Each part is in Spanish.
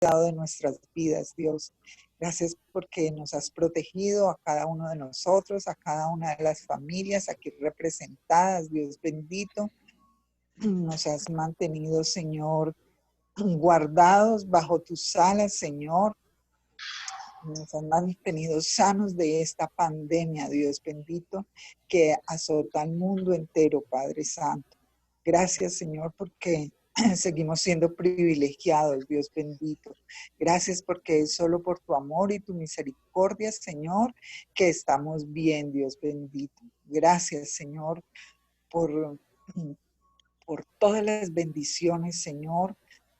cuidado de nuestras vidas, Dios. Gracias porque nos has protegido a cada uno de nosotros, a cada una de las familias aquí representadas, Dios bendito. Nos has mantenido, Señor, guardados bajo tus alas, Señor. Nos has mantenido sanos de esta pandemia, Dios bendito, que azota al mundo entero, Padre Santo. Gracias, Señor, porque seguimos siendo privilegiados, Dios bendito. Gracias porque es solo por tu amor y tu misericordia, Señor, que estamos bien, Dios bendito. Gracias, Señor, por, por todas las bendiciones, Señor,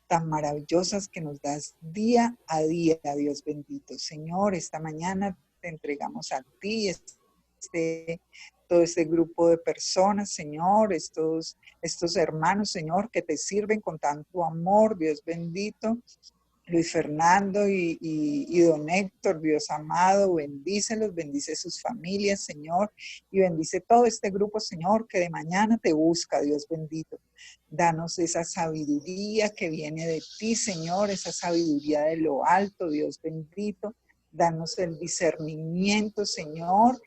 tan maravillosas que nos das día a día, Dios bendito. Señor, esta mañana te entregamos a ti todo este grupo de personas, Señor, estos hermanos, Señor, que te sirven con tanto amor, Dios bendito. Luis Fernando y don Héctor, Dios amado, bendícelos, bendice sus familias, Señor, y bendice todo este grupo, Señor, que de mañana te busca, Dios bendito. Danos esa sabiduría que viene de ti, Señor, esa sabiduría de lo alto, Dios bendito. Danos el discernimiento, Señor,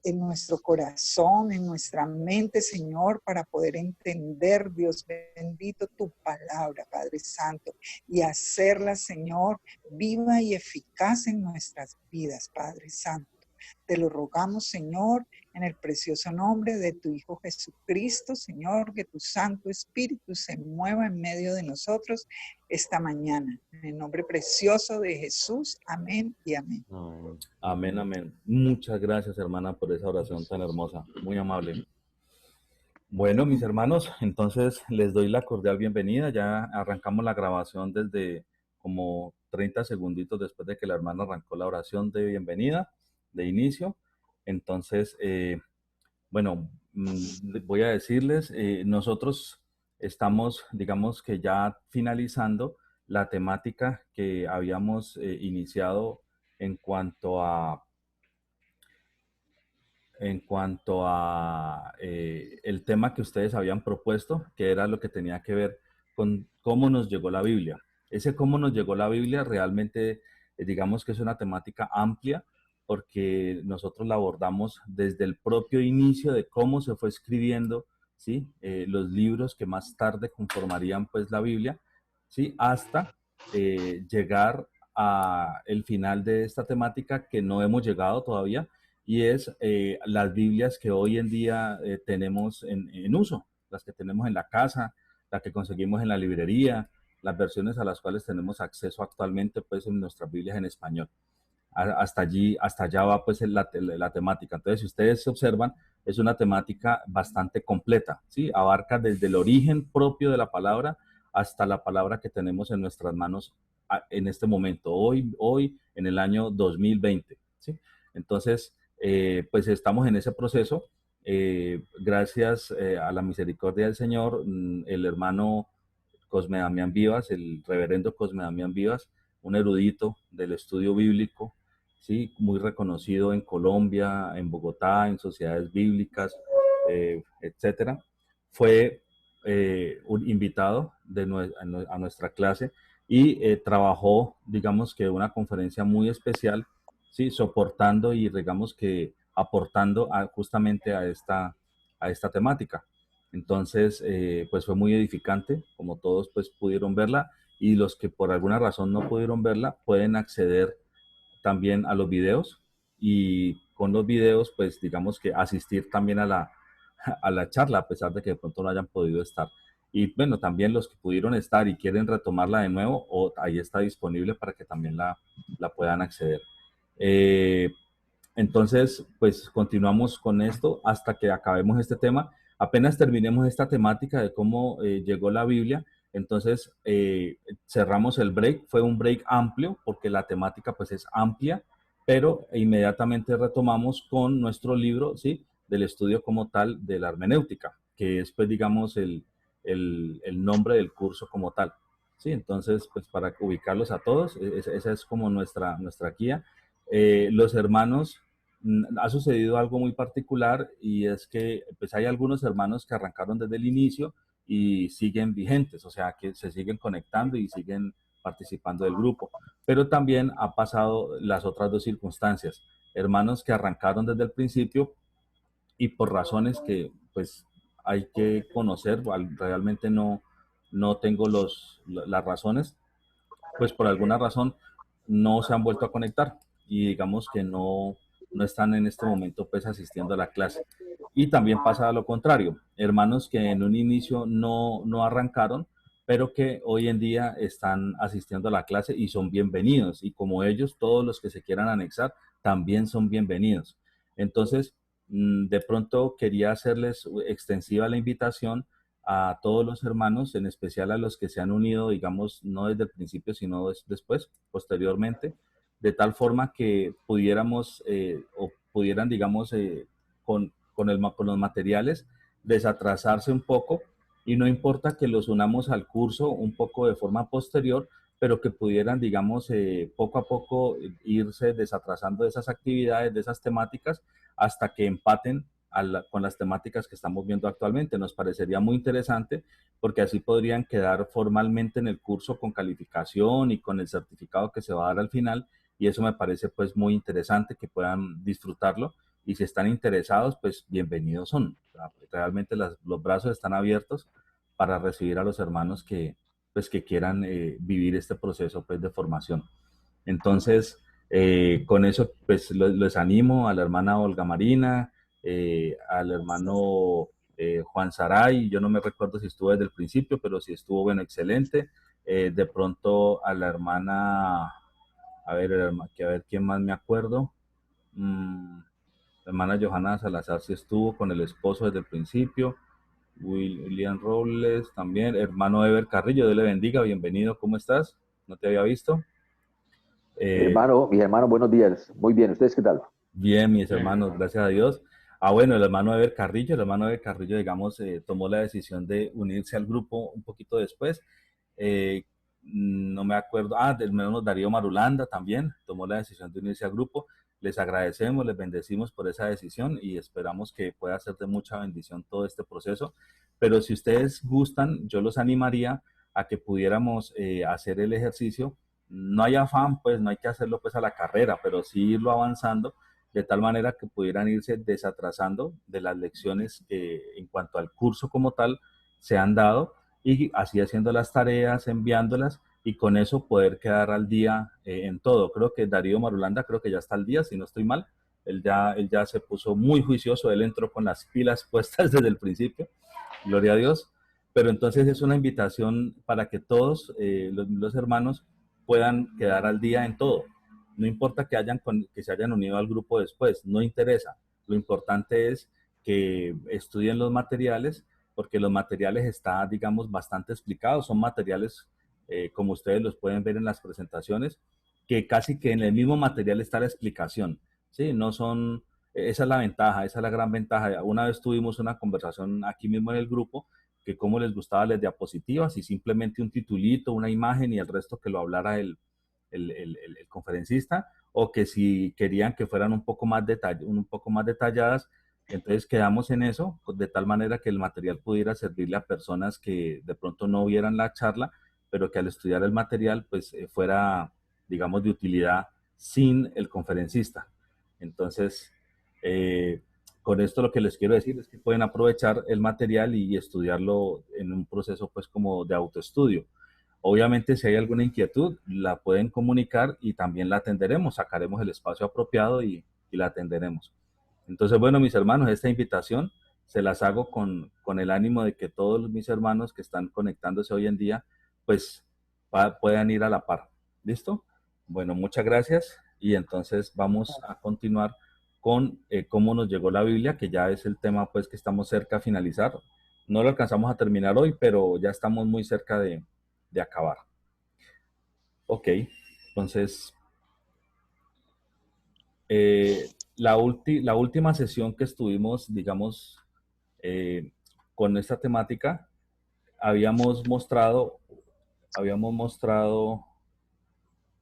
en nuestro corazón, en nuestra mente, Señor, para poder entender, Dios bendito, tu palabra, Padre Santo, y hacerla, Señor, viva y eficaz en nuestras vidas, Padre Santo. Te lo rogamos, Señor, en el precioso nombre de tu Hijo Jesucristo, Señor, que tu Santo Espíritu se mueva en medio de nosotros esta mañana. En el nombre precioso de Jesús, amén y amén. Amén, amén. Muchas gracias, hermana, por esa oración tan hermosa, muy amable. Bueno, mis hermanos, entonces les doy la cordial bienvenida. Ya arrancamos la grabación desde como 30 segunditos después de que la hermana arrancó la oración de bienvenida, de inicio. Entonces, bueno, voy a decirles, nosotros estamos, digamos que ya finalizando la temática que habíamos iniciado en cuanto a el tema que ustedes habían propuesto, que era lo que tenía que ver con cómo nos llegó la Biblia. Ese cómo nos llegó la Biblia realmente, digamos que es una temática amplia, porque nosotros la abordamos desde el propio inicio de cómo se fue escribiendo, ¿sí? Los libros que más tarde conformarían pues la Biblia, ¿sí? Hasta llegar a el final de esta temática que no hemos llegado todavía, y es las Biblias que hoy en día tenemos en uso, las que tenemos en la casa, las que conseguimos en la librería, las versiones a las cuales tenemos acceso actualmente pues en nuestras Biblias en español. Hasta allá va pues la temática. Entonces, si ustedes observan, es una temática bastante completa, ¿sí? Abarca desde el origen propio de la palabra hasta la palabra que tenemos en nuestras manos en este momento, hoy en el año 2020, ¿sí? Entonces, pues estamos en ese proceso. Gracias a la misericordia del Señor, el hermano Cosme Damián Vivas, el reverendo Cosme Damián Vivas, un erudito del estudio bíblico, ¿sí? Muy reconocido en Colombia, en Bogotá, en sociedades bíblicas, etcétera. Fue un invitado a nuestra clase y trabajó, digamos que una conferencia muy especial, ¿sí? Soportando y digamos que aportando justamente a esta temática. Entonces, pues fue muy edificante, como todos pues pudieron verla, y los que por alguna razón no pudieron verla pueden acceder también a los videos, y con los videos pues digamos que asistir también a la charla, a pesar de que de pronto no hayan podido estar. Y bueno, también los que pudieron estar y quieren retomarla de nuevo, ahí está disponible para que también la puedan acceder. Entonces, pues continuamos con esto hasta que acabemos este tema. Apenas terminemos esta temática de cómo llegó la Biblia, entonces cerramos el break. Fue un break amplio porque la temática pues es amplia, pero inmediatamente retomamos con nuestro libro, ¿sí? Del estudio como tal de la hermenéutica, que es pues digamos el nombre del curso como tal, ¿sí? Entonces, pues para ubicarlos a todos, esa es como nuestra guía. Los hermanos, ha sucedido algo muy particular, y es que pues hay algunos hermanos que arrancaron desde el inicio y siguen vigentes, o sea que se siguen conectando y siguen participando del grupo. Pero también ha pasado las otras dos circunstancias. Hermanos que arrancaron desde el principio y por razones que pues hay que conocer, realmente no tengo las razones, pues por alguna razón no se han vuelto a conectar y digamos que no están en este momento pues asistiendo a la clase. Y también pasa lo contrario, hermanos que en un inicio no arrancaron, pero que hoy en día están asistiendo a la clase y son bienvenidos. Y como ellos, todos los que se quieran anexar también son bienvenidos. Entonces, de pronto quería hacerles extensiva la invitación a todos los hermanos, en especial a los que se han unido, digamos, no desde el principio, sino después, posteriormente, de tal forma que pudiéramos o pudieran, digamos, con los materiales, desatrasarse un poco y no importa que los unamos al curso un poco de forma posterior, pero que pudieran, digamos, poco a poco irse desatrasando de esas actividades, de esas temáticas, hasta que empaten con las temáticas que estamos viendo actualmente. Nos parecería muy interesante porque así podrían quedar formalmente en el curso con calificación y con el certificado que se va a dar al final, y eso me parece pues muy interesante que puedan disfrutarlo, y si están interesados pues bienvenidos son. Realmente los brazos están abiertos para recibir a los hermanos que pues que quieran vivir este proceso pues de formación. Entonces, con eso, pues les animo a la hermana Olga Marina, al hermano Juan Saray. Yo no me recuerdo si estuvo desde el principio, pero si estuvo, bueno, excelente. De pronto a la hermana, a ver quién más me acuerdo. La hermana Johanna Salazar sí estuvo con el esposo desde el principio. William Robles también. Hermano Ever Carrillo, Dios le bendiga, bienvenido, ¿cómo estás? No te había visto. Mis hermanos, buenos días. Muy bien, ¿ustedes qué tal? Bien, mis hermanos, gracias a Dios. Bueno, el hermano Ever Carrillo, digamos, tomó la decisión de unirse al grupo un poquito después. No me acuerdo, del hermano Darío Marulanda también tomó la decisión de unirse al grupo. Les agradecemos, les bendecimos por esa decisión y esperamos que pueda ser de mucha bendición todo este proceso. Pero si ustedes gustan, yo los animaría a que pudiéramos hacer el ejercicio. No hay afán, pues no hay que hacerlo pues a la carrera, pero sí irlo avanzando de tal manera que pudieran irse desatrasando de las lecciones que en cuanto al curso como tal se han dado, y así haciendo las tareas, enviándolas, y con eso poder quedar al día en todo. Creo que Darío Marulanda, creo que ya está al día, si no estoy mal. Él ya se puso muy juicioso, él entró con las pilas puestas desde el principio, gloria a Dios. Pero entonces es una invitación para que todos los hermanos puedan quedar al día en todo. No importa que se hayan unido al grupo después, no interesa. Lo importante es que estudien los materiales, porque los materiales están, digamos, bastante explicados. Son materiales, como ustedes los pueden ver en las presentaciones, que casi que en el mismo material está la explicación. ¿Sí? No son, esa es la ventaja, esa es la gran ventaja. Una vez tuvimos una conversación aquí mismo en el grupo, que cómo les gustaba las diapositivas y simplemente un titulito, una imagen y el resto que lo hablara el conferencista, o que si querían que fueran un poco más detalladas. Entonces quedamos en eso, de tal manera que el material pudiera servirle a personas que de pronto no vieran la charla, pero que al estudiar el material pues fuera, digamos, de utilidad sin el conferencista. Entonces, con esto lo que les quiero decir es que pueden aprovechar el material y estudiarlo en un proceso pues como de autoestudio. Obviamente, si hay alguna inquietud, la pueden comunicar y también la atenderemos, sacaremos el espacio apropiado y la atenderemos. Entonces, bueno, mis hermanos, esta invitación se las hago con el ánimo de que todos mis hermanos que están conectándose hoy en día, pues puedan ir a la par. ¿Listo? Bueno, muchas gracias y entonces vamos a continuar con cómo nos llegó la Biblia, que ya es el tema pues que estamos cerca a finalizar. No lo alcanzamos a terminar hoy, pero ya estamos muy cerca de acabar. Ok, entonces la última sesión que estuvimos, digamos, con esta temática, habíamos mostrado,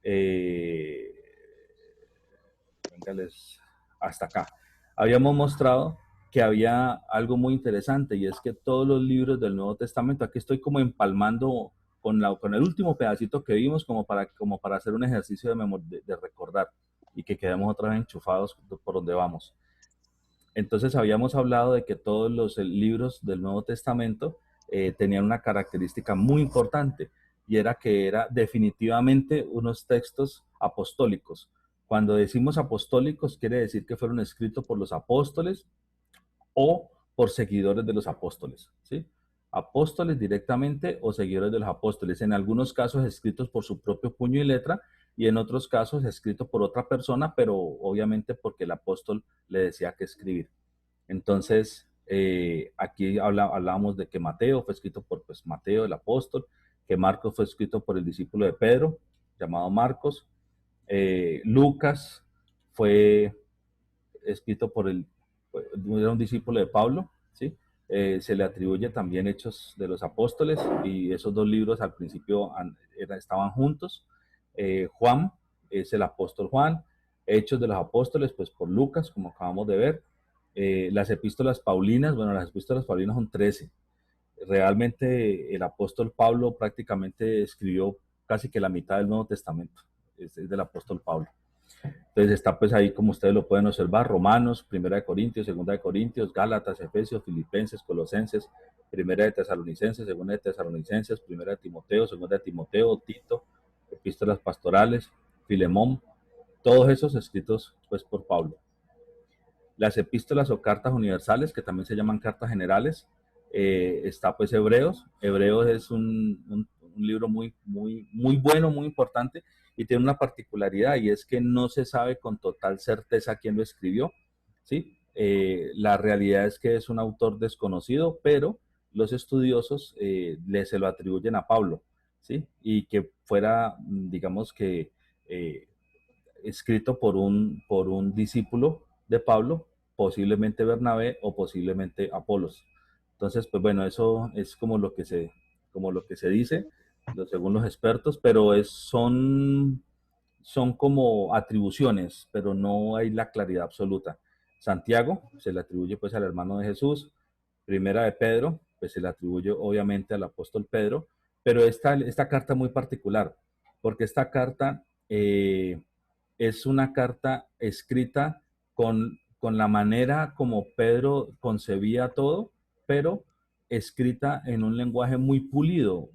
eh, hasta acá, habíamos mostrado que había algo muy interesante, y es que todos los libros del Nuevo Testamento, aquí estoy como empalmando con el último pedacito que vimos como para hacer un ejercicio de recordar y que quedemos otra vez enchufados por donde vamos. Entonces habíamos hablado de que todos los libros del Nuevo Testamento tenían una característica muy importante y era que era definitivamente unos textos apostólicos. Cuando decimos apostólicos quiere decir que fueron escritos por los apóstoles o por seguidores de los apóstoles, ¿sí? Apóstoles directamente o seguidores de los apóstoles. En algunos casos escritos por su propio puño y letra y en otros casos escritos por otra persona, pero obviamente porque el apóstol le decía que escribir. Entonces, aquí hablábamos de que Mateo fue escrito por Mateo, el apóstol, que Marcos fue escrito por el discípulo de Pedro, llamado Marcos. Lucas fue escrito era un discípulo de Pablo, ¿sí? Se le atribuye también Hechos de los Apóstoles y esos dos libros al principio estaban juntos. Juan es el apóstol Juan, Hechos de los Apóstoles, pues por Lucas, como acabamos de ver. Las epístolas paulinas, bueno, las epístolas paulinas son 13. Realmente el apóstol Pablo prácticamente escribió casi que la mitad del Nuevo Testamento, es del apóstol Pablo. Entonces está pues ahí, como ustedes lo pueden observar, Romanos, Primera de Corintios, Segunda de Corintios, Gálatas, Efesios, Filipenses, Colosenses, Primera de Tesalonicenses, Segunda de Tesalonicenses, Primera de Timoteo, Segunda de Timoteo, Tito, epístolas pastorales, Filemón, todos esos escritos pues por Pablo. Las epístolas o cartas universales, que también se llaman cartas generales, está pues Hebreos. Hebreos es un libro muy bueno, muy importante, y tiene una particularidad, y es que no se sabe con total certeza quién lo escribió, ¿sí? La realidad es que es un autor desconocido, pero los estudiosos se lo atribuyen a Pablo, ¿sí? Y que fuera, digamos que, escrito por un discípulo de Pablo, posiblemente Bernabé o posiblemente Apolos. Entonces, pues bueno, eso es como lo que se dice, según los expertos, pero son como atribuciones, pero no hay la claridad absoluta. Santiago se le atribuye pues al hermano de Jesús. Primera de Pedro, pues se le atribuye obviamente al apóstol Pedro, pero esta carta es muy particular, porque esta carta es una carta escrita con la manera como Pedro concebía todo, pero escrita en un lenguaje muy pulido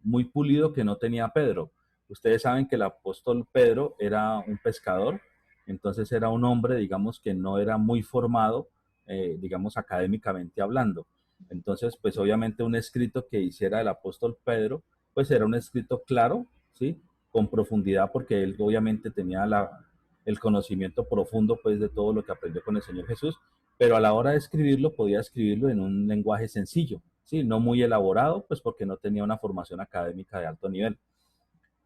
que no tenía Pedro. Ustedes saben que el apóstol Pedro era un pescador, entonces era un hombre, digamos, que no era muy formado, digamos, académicamente hablando. Entonces, pues obviamente un escrito que hiciera el apóstol Pedro, pues era un escrito claro, ¿sí? Con profundidad, porque él obviamente tenía el conocimiento profundo pues de todo lo que aprendió con el Señor Jesús, pero a la hora de escribirlo podía escribirlo en un lenguaje sencillo, ¿sí? No muy elaborado, pues porque no tenía una formación académica de alto nivel.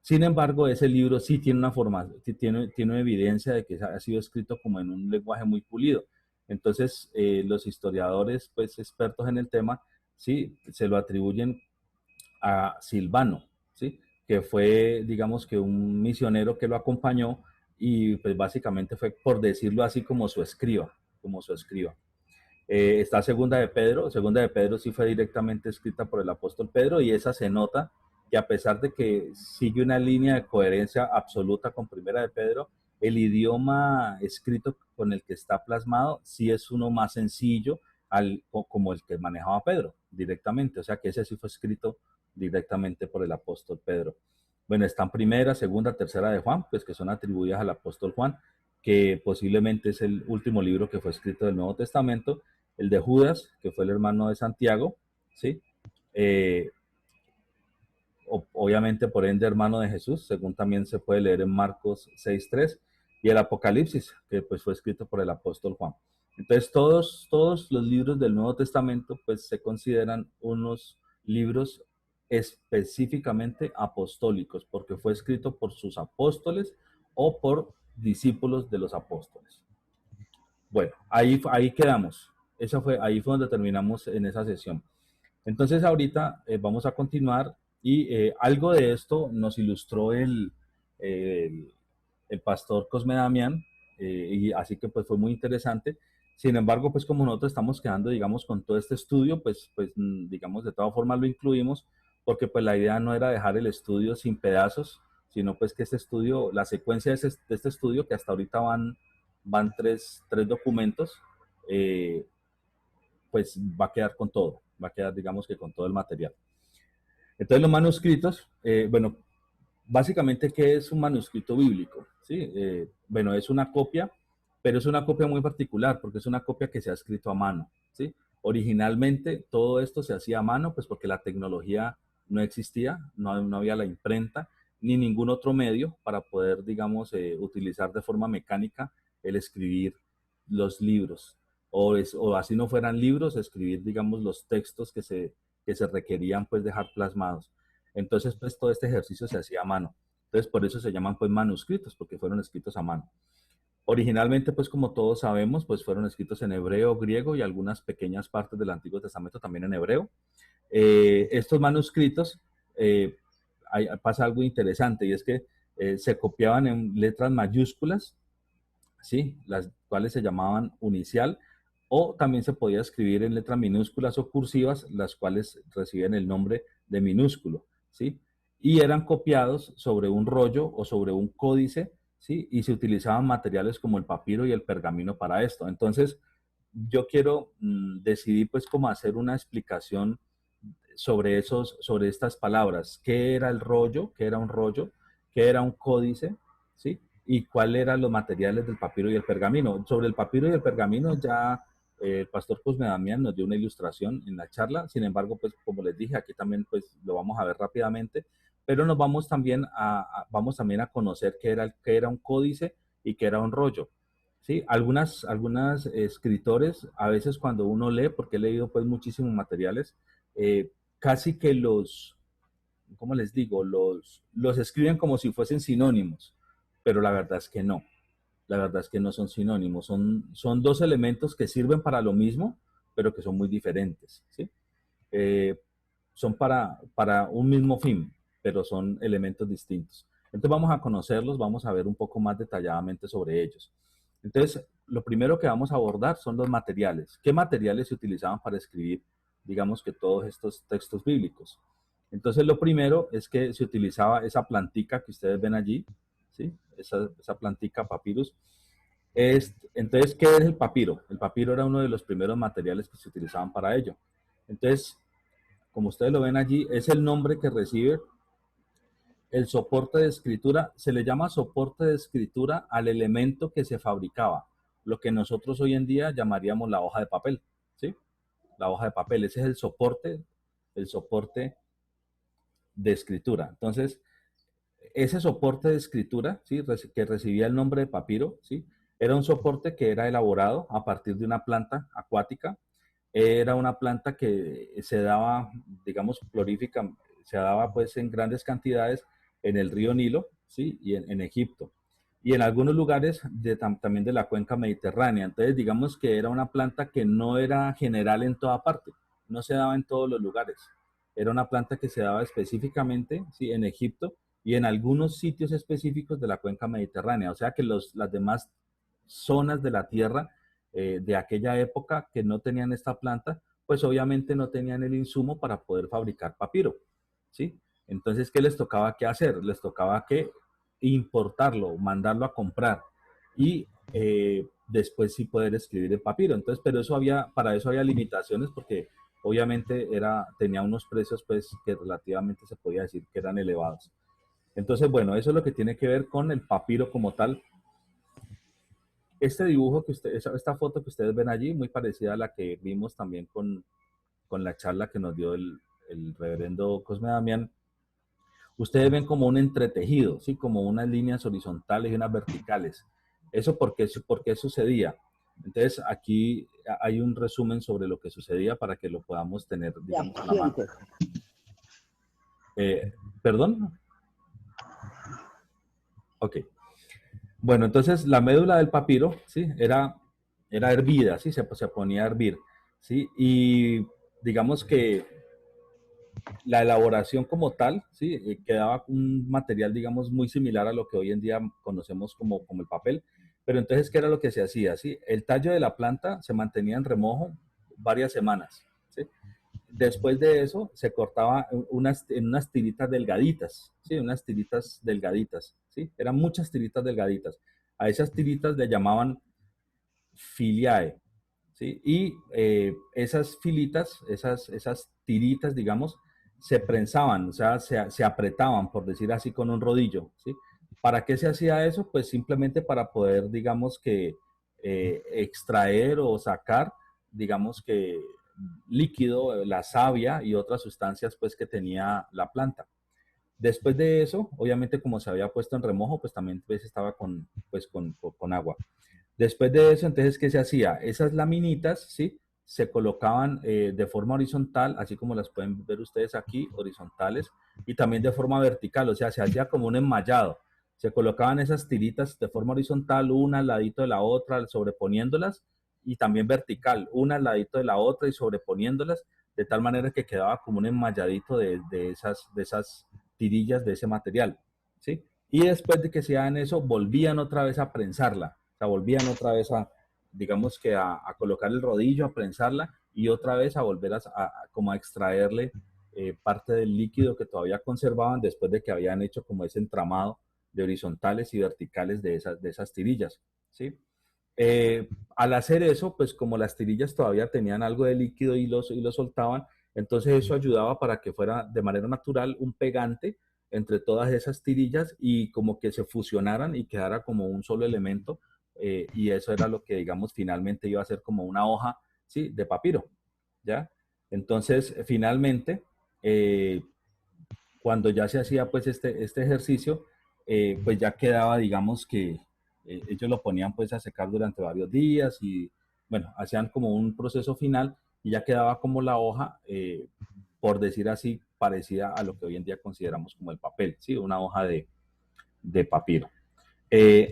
Sin embargo, ese libro sí tiene una formación, tiene evidencia de que ha sido escrito como en un lenguaje muy pulido. Entonces, los historiadores, pues expertos en el tema, sí, se lo atribuyen a Silvano, ¿sí? Que fue, digamos que un misionero que lo acompañó y pues básicamente fue, por decirlo así, como su escriba. Está Segunda de Pedro sí fue directamente escrita por el apóstol Pedro, y esa se nota que a pesar de que sigue una línea de coherencia absoluta con Primera de Pedro, el idioma escrito con el que está plasmado sí es uno más sencillo como el que manejaba Pedro directamente, o sea que ese sí fue escrito directamente por el apóstol Pedro. Bueno, están Primera, Segunda, Tercera de Juan, pues que son atribuidas al apóstol Juan, que posiblemente es el último libro que fue escrito del Nuevo Testamento. El de Judas, que fue el hermano de Santiago, ¿sí? Obviamente, por ende, hermano de Jesús, según también se puede leer en Marcos 6:3, y el Apocalipsis, que pues fue escrito por el apóstol Juan. Entonces, todos los libros del Nuevo Testamento, pues se consideran unos libros específicamente apostólicos, porque fue escrito por sus apóstoles o por discípulos de los apóstoles. Bueno, ahí quedamos. Ahí fue donde terminamos en esa sesión. Entonces ahorita vamos a continuar, y algo de esto nos ilustró el pastor Cosme Damián, y así que pues fue muy interesante. Sin embargo, pues como nosotros estamos quedando, digamos, con todo este estudio, pues digamos, de todas formas lo incluimos, porque pues la idea no era dejar el estudio sin pedazos, sino pues que este estudio, la secuencia de este estudio, que hasta ahorita van tres documentos, pues va a quedar con todo, va a quedar digamos que con todo el material. Entonces los manuscritos, bueno, básicamente, ¿qué es un manuscrito bíblico? ¿Sí? Bueno, es una copia, pero es una copia muy particular porque es una copia que se ha escrito a mano. ¿Sí? Originalmente todo esto se hacía a mano, pues porque la tecnología no existía, no había la imprenta ni ningún otro medio para poder, digamos, utilizar de forma mecánica el escribir los libros. O así no fueran libros, escribir, digamos, los textos que se requerían pues dejar plasmados. Entonces, pues todo este ejercicio se hacía a mano. Entonces, por eso se llaman pues manuscritos, porque fueron escritos a mano. Originalmente, pues como todos sabemos, pues fueron escritos en hebreo, griego y algunas pequeñas partes del Antiguo Testamento también en hebreo. Estos manuscritos, pasa algo interesante y es que se copiaban en letras mayúsculas, ¿sí? Las cuales se llamaban unicial, o también se podía escribir en letras minúsculas o cursivas, las cuales reciben el nombre de minúsculo, ¿sí? Y eran copiados sobre un rollo o sobre un códice, ¿sí? Y se utilizaban materiales como el papiro y el pergamino para esto. Entonces, yo quiero decidir pues cómo hacer una explicación sobre estas palabras. ¿Qué era el rollo? ¿Qué era un rollo? ¿Qué era un códice? ¿Sí? Y cuáles eran los materiales del papiro y el pergamino. Sobre el papiro y el pergamino ya el pastor Cosme Damián nos dio una ilustración en la charla. Sin embargo, pues como les dije, aquí también pues lo vamos a ver rápidamente, pero nos vamos también a conocer qué era un códice y qué era un rollo. Sí, algunas escritores, a veces cuando uno lee, porque he leído pues muchísimos materiales, casi que ¿cómo les digo? Los escriben como si fuesen sinónimos, pero la verdad es que no. La verdad es que no son sinónimos, son dos elementos que sirven para lo mismo, pero que son muy diferentes, ¿sí? Son para un mismo fin, pero son elementos distintos. Entonces vamos a conocerlos, vamos a ver un poco más detalladamente sobre ellos. Entonces, lo primero que vamos a abordar son los materiales. ¿Qué materiales se utilizaban para escribir, digamos que todos estos textos bíblicos? Entonces, lo primero es que se utilizaba esa plantica que ustedes ven allí, ¿sí? Esa plantica papyrus. Entonces, ¿qué es el papiro? El papiro era uno de los primeros materiales que se utilizaban para ello. Entonces, como ustedes lo ven allí, es el nombre que recibe el soporte de escritura. Se le llama soporte de escritura al elemento que se fabricaba, lo que nosotros hoy en día llamaríamos la hoja de papel, ¿sí? La hoja de papel, ese es el soporte de escritura. Entonces, ese soporte de escritura, ¿sí? Que recibía el nombre de papiro, ¿sí? Era un soporte que era elaborado a partir de una planta acuática. Era una planta que se daba, digamos, florífica, se daba pues en grandes cantidades en el río Nilo, ¿sí? Y en Egipto. Y en algunos lugares también de la cuenca mediterránea. Entonces, digamos que era una planta que no era general en toda parte, no se daba en todos los lugares. Era una planta que se daba específicamente, ¿sí? En Egipto y en algunos sitios específicos de la cuenca mediterránea. O sea que las demás zonas de la tierra de aquella época que no tenían esta planta, pues obviamente no tenían el insumo para poder fabricar papiro, ¿sí? Entonces, ¿qué les tocaba que hacer? Les tocaba que importarlo, mandarlo a comprar y después sí poder escribir el papiro. Entonces, pero para eso había limitaciones porque obviamente tenía unos precios pues que relativamente se podía decir que eran elevados. Entonces, bueno, eso es lo que tiene que ver con el papiro como tal. Este dibujo esta foto que ustedes ven allí, muy parecida a la que vimos también con la charla que nos dio el reverendo Cosme Damián. Ustedes ven como un entretejido, ¿sí? Como unas líneas horizontales y unas verticales. ¿Eso por qué sucedía? Entonces, aquí hay un resumen sobre lo que sucedía para que lo podamos tener, digamos, a la mano. ¿Perdón? Ok. Bueno, entonces la médula del papiro, ¿sí? Era hervida, ¿sí? Se ponía a hervir, ¿sí? Y digamos que la elaboración como tal, ¿sí? Quedaba un material, digamos, muy similar a lo que hoy en día conocemos como el papel. Pero entonces, ¿qué era lo que se hacía? ¿Sí? El tallo de la planta se mantenía en remojo varias semanas, ¿sí? después de eso se cortaba en unas tiritas delgaditas, ¿sí? Unas tiritas delgaditas, ¿sí? Eran muchas tiritas delgaditas. A esas tiritas le llamaban filiae, ¿sí? Y esas filitas, esas tiritas, digamos, se prensaban, o sea, se apretaban, por decir así, con un rodillo, ¿sí? ¿Para qué se hacía eso? Pues simplemente para poder, digamos que, extraer o sacar, digamos que, líquido, la savia y otras sustancias, pues, que tenía la planta. Después de eso, obviamente, como se había puesto en remojo, pues también pues, estaba con agua. Después de eso, entonces, ¿qué se hacía? Esas laminitas, ¿sí? Se colocaban de forma horizontal, así como las pueden ver ustedes aquí, horizontales, y también de forma vertical, o sea, se hacía como un enmallado. Se colocaban esas tiritas de forma horizontal, una al ladito de la otra, sobreponiéndolas, y también vertical, una al ladito de la otra y sobreponiéndolas, de tal manera que quedaba como un enmalladito de esas tirillas de ese material, ¿sí? Y después de que se hagan eso, volvían otra vez a prensarla. O sea, volvían otra vez a, digamos que a colocar el rodillo, a prensarla y otra vez a volver como a extraerle parte del líquido que todavía conservaban después de que habían hecho como ese entramado de horizontales y verticales de esas tirillas, ¿sí? Al hacer eso, pues como las tirillas todavía tenían algo de líquido y lo soltaban, entonces eso ayudaba para que fuera de manera natural un pegante entre todas esas tirillas y como que se fusionaran y quedara como un solo elemento, y eso era lo que, digamos, finalmente iba a ser como una hoja, ¿sí? De papiro, ¿ya? Entonces, finalmente, eh, cuando ya se hacía pues este ejercicio, pues ya quedaba, digamos que ellos lo ponían pues a secar durante varios días y bueno, hacían como un proceso final y ya quedaba como la hoja, por decir así, parecida a lo que hoy en día consideramos como el papel, ¿sí? Una hoja de papiro.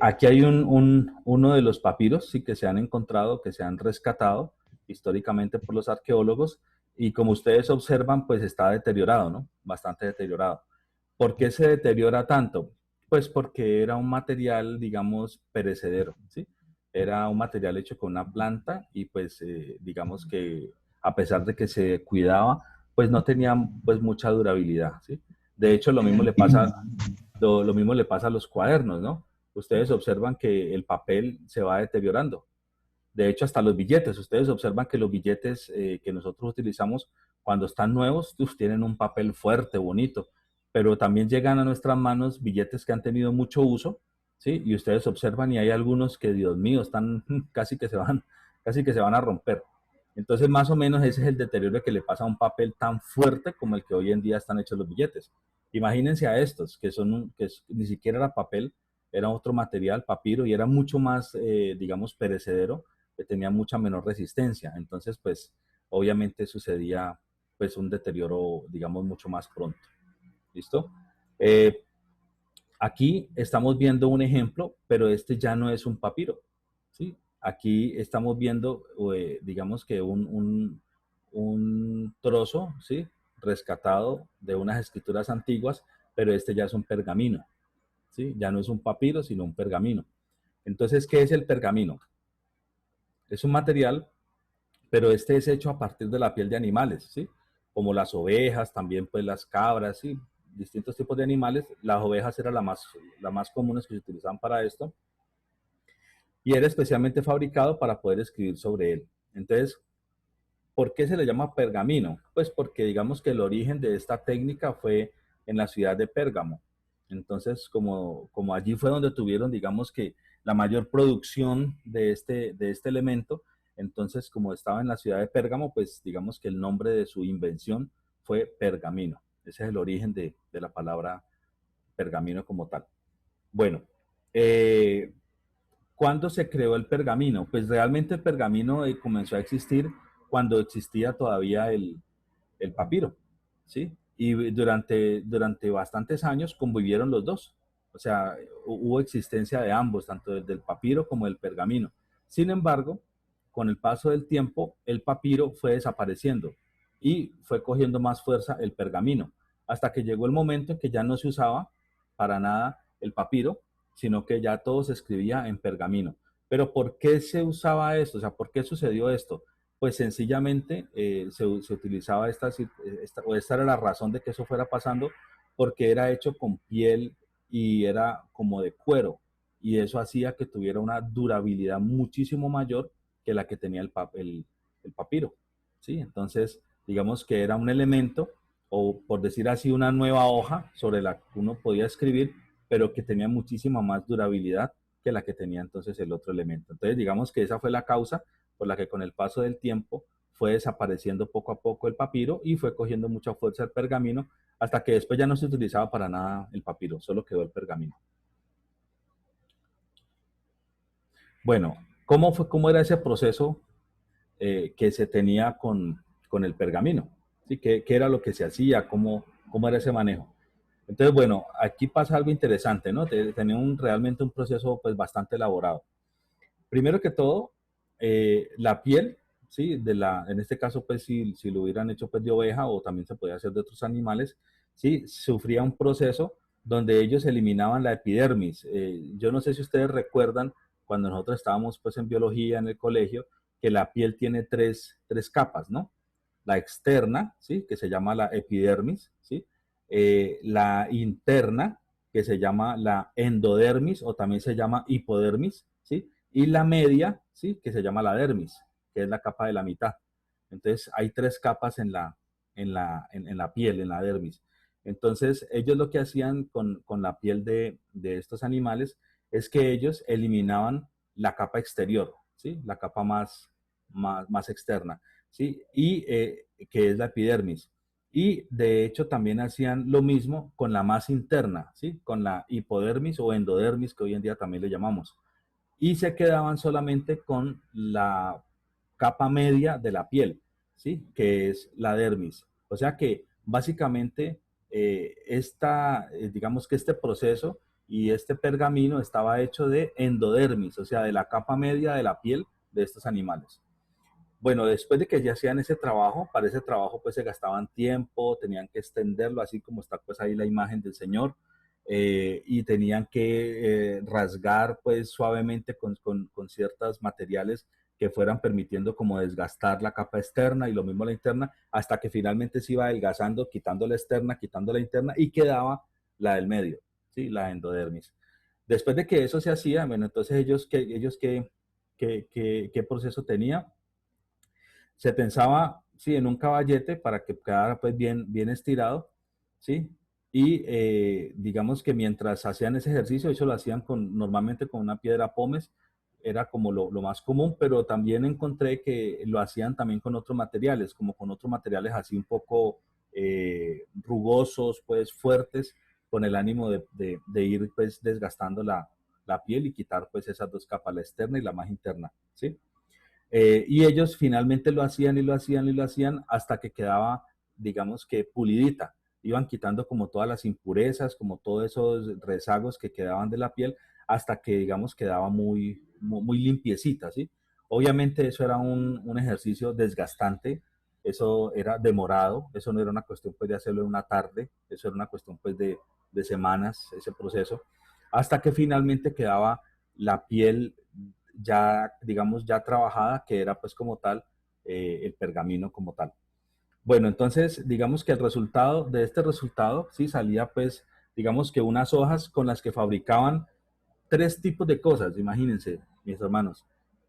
Aquí hay uno de los papiros, sí, que se han encontrado, que se han rescatado históricamente por los arqueólogos y como ustedes observan, pues está deteriorado, ¿no? Bastante deteriorado. ¿Por qué se deteriora tanto? Pues porque era un material, digamos, perecedero, ¿sí? Era un material hecho con una planta y pues digamos que a pesar de que se cuidaba, pues no tenía pues mucha durabilidad, ¿sí? De hecho, lo mismo le pasa a los cuadernos, ¿no? Ustedes observan que el papel se va deteriorando. De hecho, hasta los billetes, ustedes observan que los billetes que nosotros utilizamos cuando están nuevos, tienen un papel fuerte, bonito, pero también llegan a nuestras manos billetes que han tenido mucho uso, ¿sí? Y ustedes observan y hay algunos que, Dios mío, están casi que se van a romper. Entonces, más o menos ese es el deterioro que le pasa a un papel tan fuerte como el que hoy en día están hechos los billetes. Imagínense a estos, que ni siquiera era papel, era otro material, papiro, y era mucho más, digamos, perecedero, que tenía mucha menor resistencia. Entonces, pues, obviamente sucedía, pues, un deterioro, digamos, mucho más pronto. ¿Listo? Eh, Aquí estamos viendo un ejemplo, pero este ya no es un papiro, ¿sí? Aquí estamos viendo, digamos que un trozo, ¿sí? Rescatado de unas escrituras antiguas, pero este ya es un pergamino, ¿sí? Ya no es un papiro, sino un pergamino. Entonces, ¿qué es el pergamino? Es un material, pero este es hecho a partir de la piel de animales, ¿sí? Como las ovejas, también pues las cabras, ¿sí? Distintos tipos de animales. Las ovejas eran las más comunes que se utilizaban para esto y era especialmente fabricado para poder escribir sobre él. Entonces, ¿por qué se le llama pergamino? Pues porque digamos que el origen de esta técnica fue en la ciudad de Pérgamo. Entonces, como allí fue donde tuvieron, digamos que la mayor producción de este elemento, entonces como estaba en la ciudad de Pérgamo, pues digamos que el nombre de su invención fue pergamino. Ese es el origen de la palabra pergamino como tal. Bueno, eh, ¿cuándo se creó el pergamino? Pues realmente el pergamino comenzó a existir cuando existía todavía el papiro, ¿sí? Y durante bastantes años convivieron los dos. O sea, hubo existencia de ambos, tanto del papiro como del pergamino. Sin embargo, con el paso del tiempo, el papiro fue desapareciendo y fue cogiendo más fuerza el pergamino, hasta que llegó el momento en que ya no se usaba para nada el papiro, sino que ya todo se escribía en pergamino. Pero ¿por qué se usaba esto? O sea, ¿por qué sucedió esto? pues sencillamente se utilizaba esta era la razón de que eso fuera pasando, porque era hecho con piel y era como de cuero, y eso hacía que tuviera una durabilidad muchísimo mayor que la que tenía el papiro, ¿sí? Entonces, digamos que era un elemento, o por decir así, una nueva hoja sobre la que uno podía escribir, pero que tenía muchísima más durabilidad que la que tenía entonces el otro elemento. Entonces, digamos que esa fue la causa por la que con el paso del tiempo fue desapareciendo poco a poco el papiro y fue cogiendo mucha fuerza el pergamino, hasta que después ya no se utilizaba para nada el papiro, solo quedó el pergamino. Bueno, ¿cómo era ese proceso que se tenía con el pergamino? ¿Sí? ¿Qué era lo que se hacía? ¿Cómo era ese manejo? Entonces, bueno, aquí pasa algo interesante, ¿no? Tenía realmente un proceso pues bastante elaborado. Primero que todo, la piel, ¿sí? En este caso, pues si lo hubieran hecho pues de oveja o también se podía hacer de otros animales, ¿sí? Sufría un proceso donde ellos eliminaban la epidermis. Yo no sé si ustedes recuerdan cuando nosotros estábamos pues en biología en el colegio, que la piel tiene tres capas, ¿no? La externa, ¿sí? Que se llama la epidermis, ¿sí? La interna, que se llama la endodermis o también se llama hipodermis, ¿sí? Y la media, ¿sí? Que se llama la dermis, que es la capa de la mitad. Entonces, hay tres capas en la piel, en la dermis. Entonces, ellos lo que hacían con la piel de estos animales es que ellos eliminaban la capa exterior, ¿sí? La capa más externa, ¿sí? Y que es la epidermis. Y de hecho también hacían lo mismo con la más interna, ¿sí? Con la hipodermis o endodermis, que hoy en día también le llamamos. Y se quedaban solamente con la capa media de la piel, ¿sí? Que es la dermis. O sea que básicamente digamos que este proceso y este pergamino estaba hecho de endodermis, o sea, de la capa media de la piel de estos animales. Bueno, después de que ya hacían ese trabajo, para ese trabajo pues se gastaban tiempo, tenían que extenderlo, así como está pues ahí la imagen del Señor, y tenían que rasgar pues suavemente con ciertos materiales que fueran permitiendo como desgastar la capa externa y lo mismo la interna, hasta que finalmente se iba adelgazando, quitando la externa, quitando la interna y quedaba la del medio, ¿sí? La endodermis. Después de que eso se hacía, bueno, entonces ¿qué proceso tenía? Se pensaba, sí, en un caballete para que quedara pues bien estirado, ¿sí? Y digamos que mientras hacían ese ejercicio, eso lo hacían normalmente con una piedra pómez, era como lo más común, pero también encontré que lo hacían también con otros materiales, como con otros materiales así un poco rugosos, pues fuertes, con el ánimo de ir pues desgastando la piel y quitar pues esas dos capas, la externa y la más interna, ¿sí? Y ellos finalmente lo hacían y lo hacían y lo hacían hasta que quedaba, digamos que pulidita. Iban quitando como todas las impurezas, como todos esos rezagos que quedaban de la piel, hasta que, digamos, quedaba muy limpiecita, ¿sí? Obviamente eso era un ejercicio desgastante, eso era demorado, eso no era una cuestión pues de hacerlo en una tarde, eso era una cuestión pues de semanas, ese proceso, hasta que finalmente quedaba la piel ya, digamos, ya trabajada, que era pues como tal el pergamino como tal. Bueno, entonces, digamos que el resultado de este resultado, sí, salía pues, digamos que unas hojas con las que fabricaban tres tipos de cosas, imagínense, mis hermanos,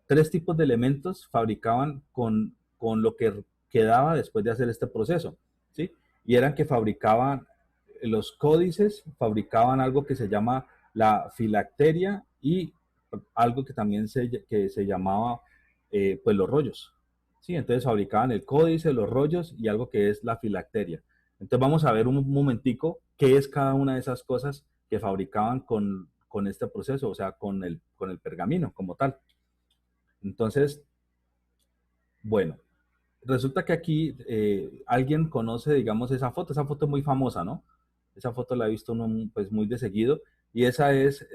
tres tipos de elementos fabricaban con lo que quedaba después de hacer este proceso, ¿sí? Y eran que fabricaban los códices, fabricaban algo que se llama la filacteria y algo que también se llamaba pues los rollos, ¿sí? Entonces fabricaban el códice, los rollos y algo que es la filacteria. Entonces vamos a ver un momentico qué es cada una de esas cosas que fabricaban con este proceso, o sea, con el pergamino como tal. Entonces, bueno, resulta que aquí alguien conoce, digamos, esa foto es muy famosa, ¿no? Esa foto la he visto pues, muy de seguido y esa es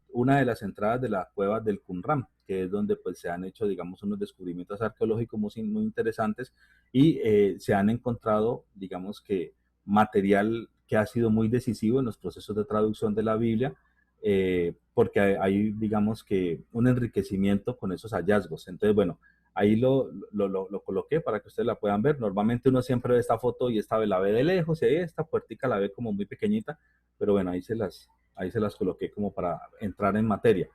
una de las entradas de la cueva del Qumran, que es donde pues se han hecho, digamos, unos descubrimientos arqueológicos muy interesantes y se han encontrado, digamos, que material que ha sido muy decisivo en los procesos de traducción de la Biblia, porque hay, digamos, que un enriquecimiento con esos hallazgos. Entonces, bueno, Ahí lo coloqué para que ustedes la puedan ver. Normalmente uno siempre ve esta foto y esta la ve de lejos y ahí esta puertica la ve como muy pequeñita, pero bueno, ahí se las coloqué como para entrar en materia.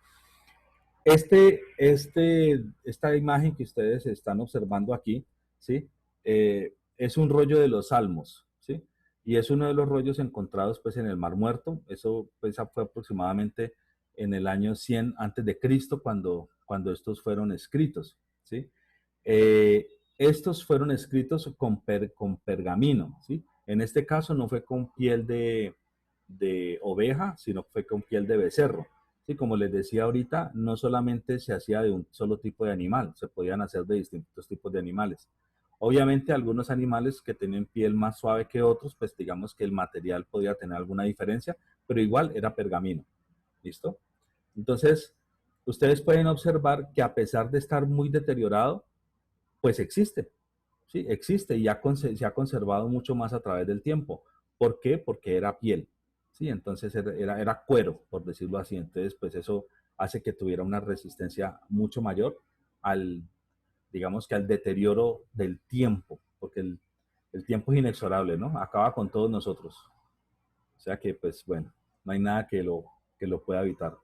Esta imagen que ustedes están observando aquí, ¿sí? Es un rollo de los Salmos, ¿sí? Y es uno de los rollos encontrados pues en el Mar Muerto. Eso pues fue aproximadamente en el año 100 antes de Cristo cuando estos fueron escritos, ¿sí? Estos fueron escritos con pergamino, ¿sí? En este caso no fue con piel de oveja, sino fue con piel de becerro. Sí, como les decía ahorita, no solamente se hacía de un solo tipo de animal, se podían hacer de distintos tipos de animales. Obviamente algunos animales que tenían piel más suave que otros, pues digamos que el material podía tener alguna diferencia, pero igual era pergamino. ¿Listo? Entonces, ustedes pueden observar que a pesar de estar muy deteriorado, pues existe. Sí, existe y se ha conservado mucho más a través del tiempo. ¿Por qué? Porque era piel. Sí, entonces era cuero, por decirlo así. Entonces, pues eso hace que tuviera una resistencia mucho mayor al, digamos que al deterioro del tiempo, porque el tiempo es inexorable, ¿no? Acaba con todos nosotros. O sea que, pues bueno, no hay nada que lo pueda evitar.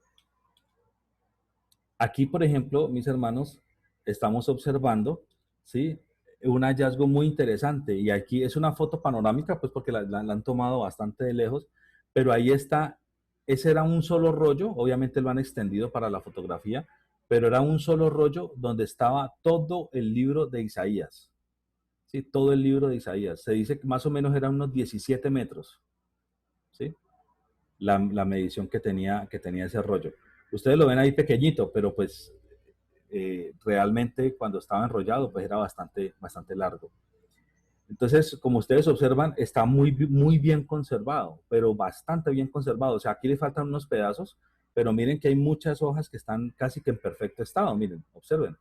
Aquí, por ejemplo, mis hermanos, estamos observando, ¿sí? Un hallazgo muy interesante. Y aquí es una foto panorámica, pues porque la han tomado bastante de lejos, pero ahí está, ese era un solo rollo, obviamente lo han extendido para la fotografía, pero era un solo rollo donde estaba todo el libro de Isaías. ¿Sí? Todo el libro de Isaías. Se dice que más o menos eran unos 17 metros, ¿sí? La medición que tenía ese rollo. Ustedes lo ven ahí pequeñito, pero pues realmente cuando estaba enrollado pues era bastante largo. Entonces, como ustedes observan, está muy bien conservado, pero bastante bien conservado. O sea, aquí le faltan unos pedazos, pero miren que hay muchas hojas que están casi que en perfecto estado. Miren, observen,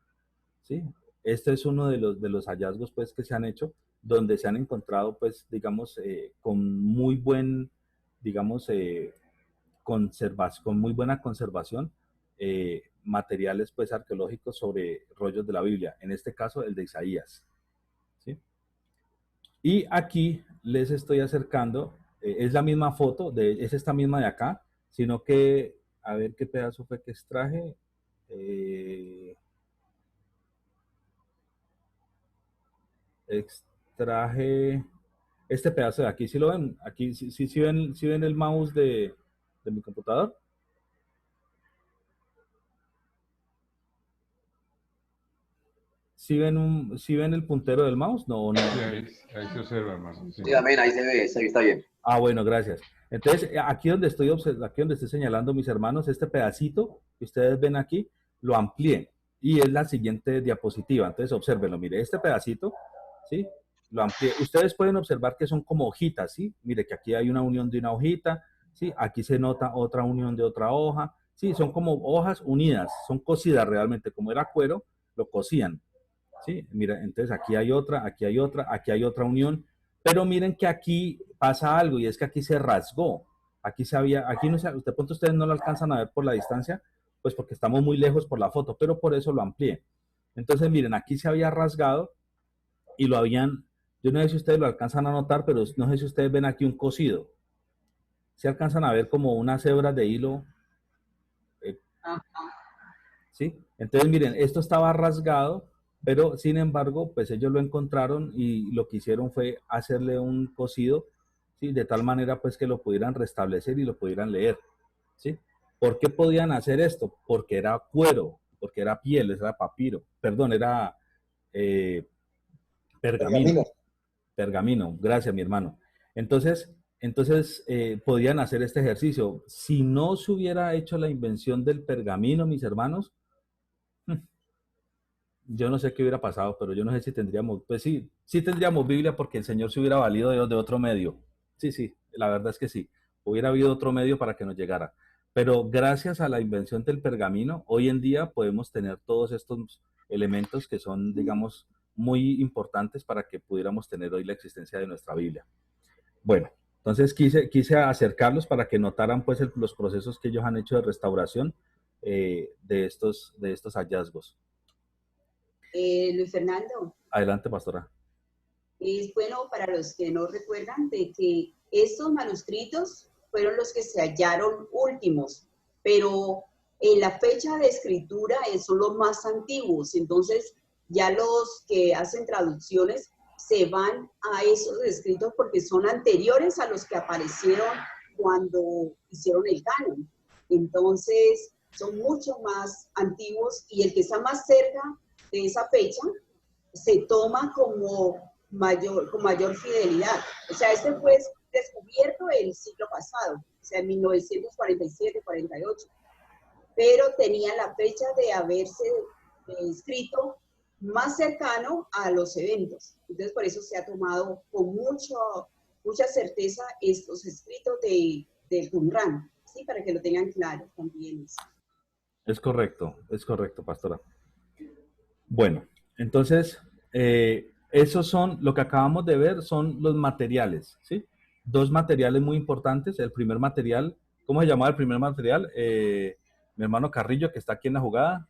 ¿sí? Este es uno de los hallazgos pues que se han hecho, donde se han encontrado pues digamos con muy buen, digamos, con muy buena conservación, materiales pues arqueológicos sobre rollos de la Biblia, en este caso el de Isaías. ¿Sí? Y aquí les estoy acercando, es la misma foto, es esta misma de acá, sino que, a ver qué pedazo fue que extraje. Extraje este pedazo de aquí, ¿sí lo ven? Aquí, ¿sí ven el mouse de mi computador? ¿Sí ven el puntero del mouse? No, no. Sí, ahí se observa, hermano. Sí, amén, ahí se ve, está bien. Ah, bueno, gracias. Entonces, aquí donde estoy señalando, mis hermanos, este pedacito que ustedes ven aquí, lo amplié. Y es la siguiente diapositiva. Entonces, obsérvenlo. Mire, este pedacito, ¿sí? Lo amplié. Ustedes pueden observar que son como hojitas, ¿sí? Mire que aquí hay una unión de una hojita, ¿sí? Aquí se nota otra unión de otra hoja, ¿sí? Son como hojas unidas, son cosidas realmente. Como era cuero, lo cosían, ¿sí? Mira, entonces aquí hay otra, aquí hay otra, aquí hay otra unión. Pero miren que aquí pasa algo y es que aquí se rasgó. Aquí no se, de pronto ustedes no lo alcanzan a ver por la distancia, pues porque estamos muy lejos por la foto, pero por eso lo amplié. Entonces miren, aquí se había rasgado y lo habían, yo no sé si ustedes lo alcanzan a notar, pero no sé si ustedes ven aquí un cosido. Se alcanzan a ver como unas hebras de hilo. ¿Sí? Entonces miren, esto estaba rasgado, pero sin embargo, pues ellos lo encontraron y lo que hicieron fue hacerle un cosido, ¿sí? De tal manera pues que lo pudieran restablecer y lo pudieran leer, ¿sí? ¿Por qué podían hacer esto? Porque era cuero, porque era piel, era papiro, perdón, era pergamino. Pergamino, gracias mi hermano. Entonces podían hacer este ejercicio. Si no se hubiera hecho la invención del pergamino, mis hermanos, yo no sé qué hubiera pasado, pero yo no sé si tendríamos, pues sí tendríamos Biblia porque el Señor se hubiera valido de otro medio. Sí, la verdad es que sí. Hubiera habido otro medio para que nos llegara. Pero gracias a la invención del pergamino, hoy en día podemos tener todos estos elementos que son, digamos, muy importantes para que pudiéramos tener hoy la existencia de nuestra Biblia. Bueno, entonces quise acercarlos para que notaran pues los procesos que ellos han hecho de restauración de estos hallazgos. Luis Fernando. Adelante, pastora. Es bueno para los que no recuerdan de que estos manuscritos fueron los que se hallaron últimos, pero en la fecha de escritura son los más antiguos. Entonces, ya los que hacen traducciones se van a esos escritos porque son anteriores a los que aparecieron cuando hicieron el canon. Entonces, son mucho más antiguos y el que está más cerca de esa fecha se toma con mayor fidelidad. O sea, este fue descubierto el siglo pasado, o sea, en 1947-48, pero tenía la fecha de haberse escrito más cercano a los eventos. Entonces, por eso se ha tomado con mucha certeza estos escritos del Qumran, ¿sí? Para que lo tengan claro también. Es correcto, pastora. Bueno, entonces, esos son, lo que acabamos de ver son los materiales, ¿sí? Dos materiales muy importantes. El primer material, ¿cómo se llamaba el primer material? Mi hermano Carrillo, que está aquí en la jugada.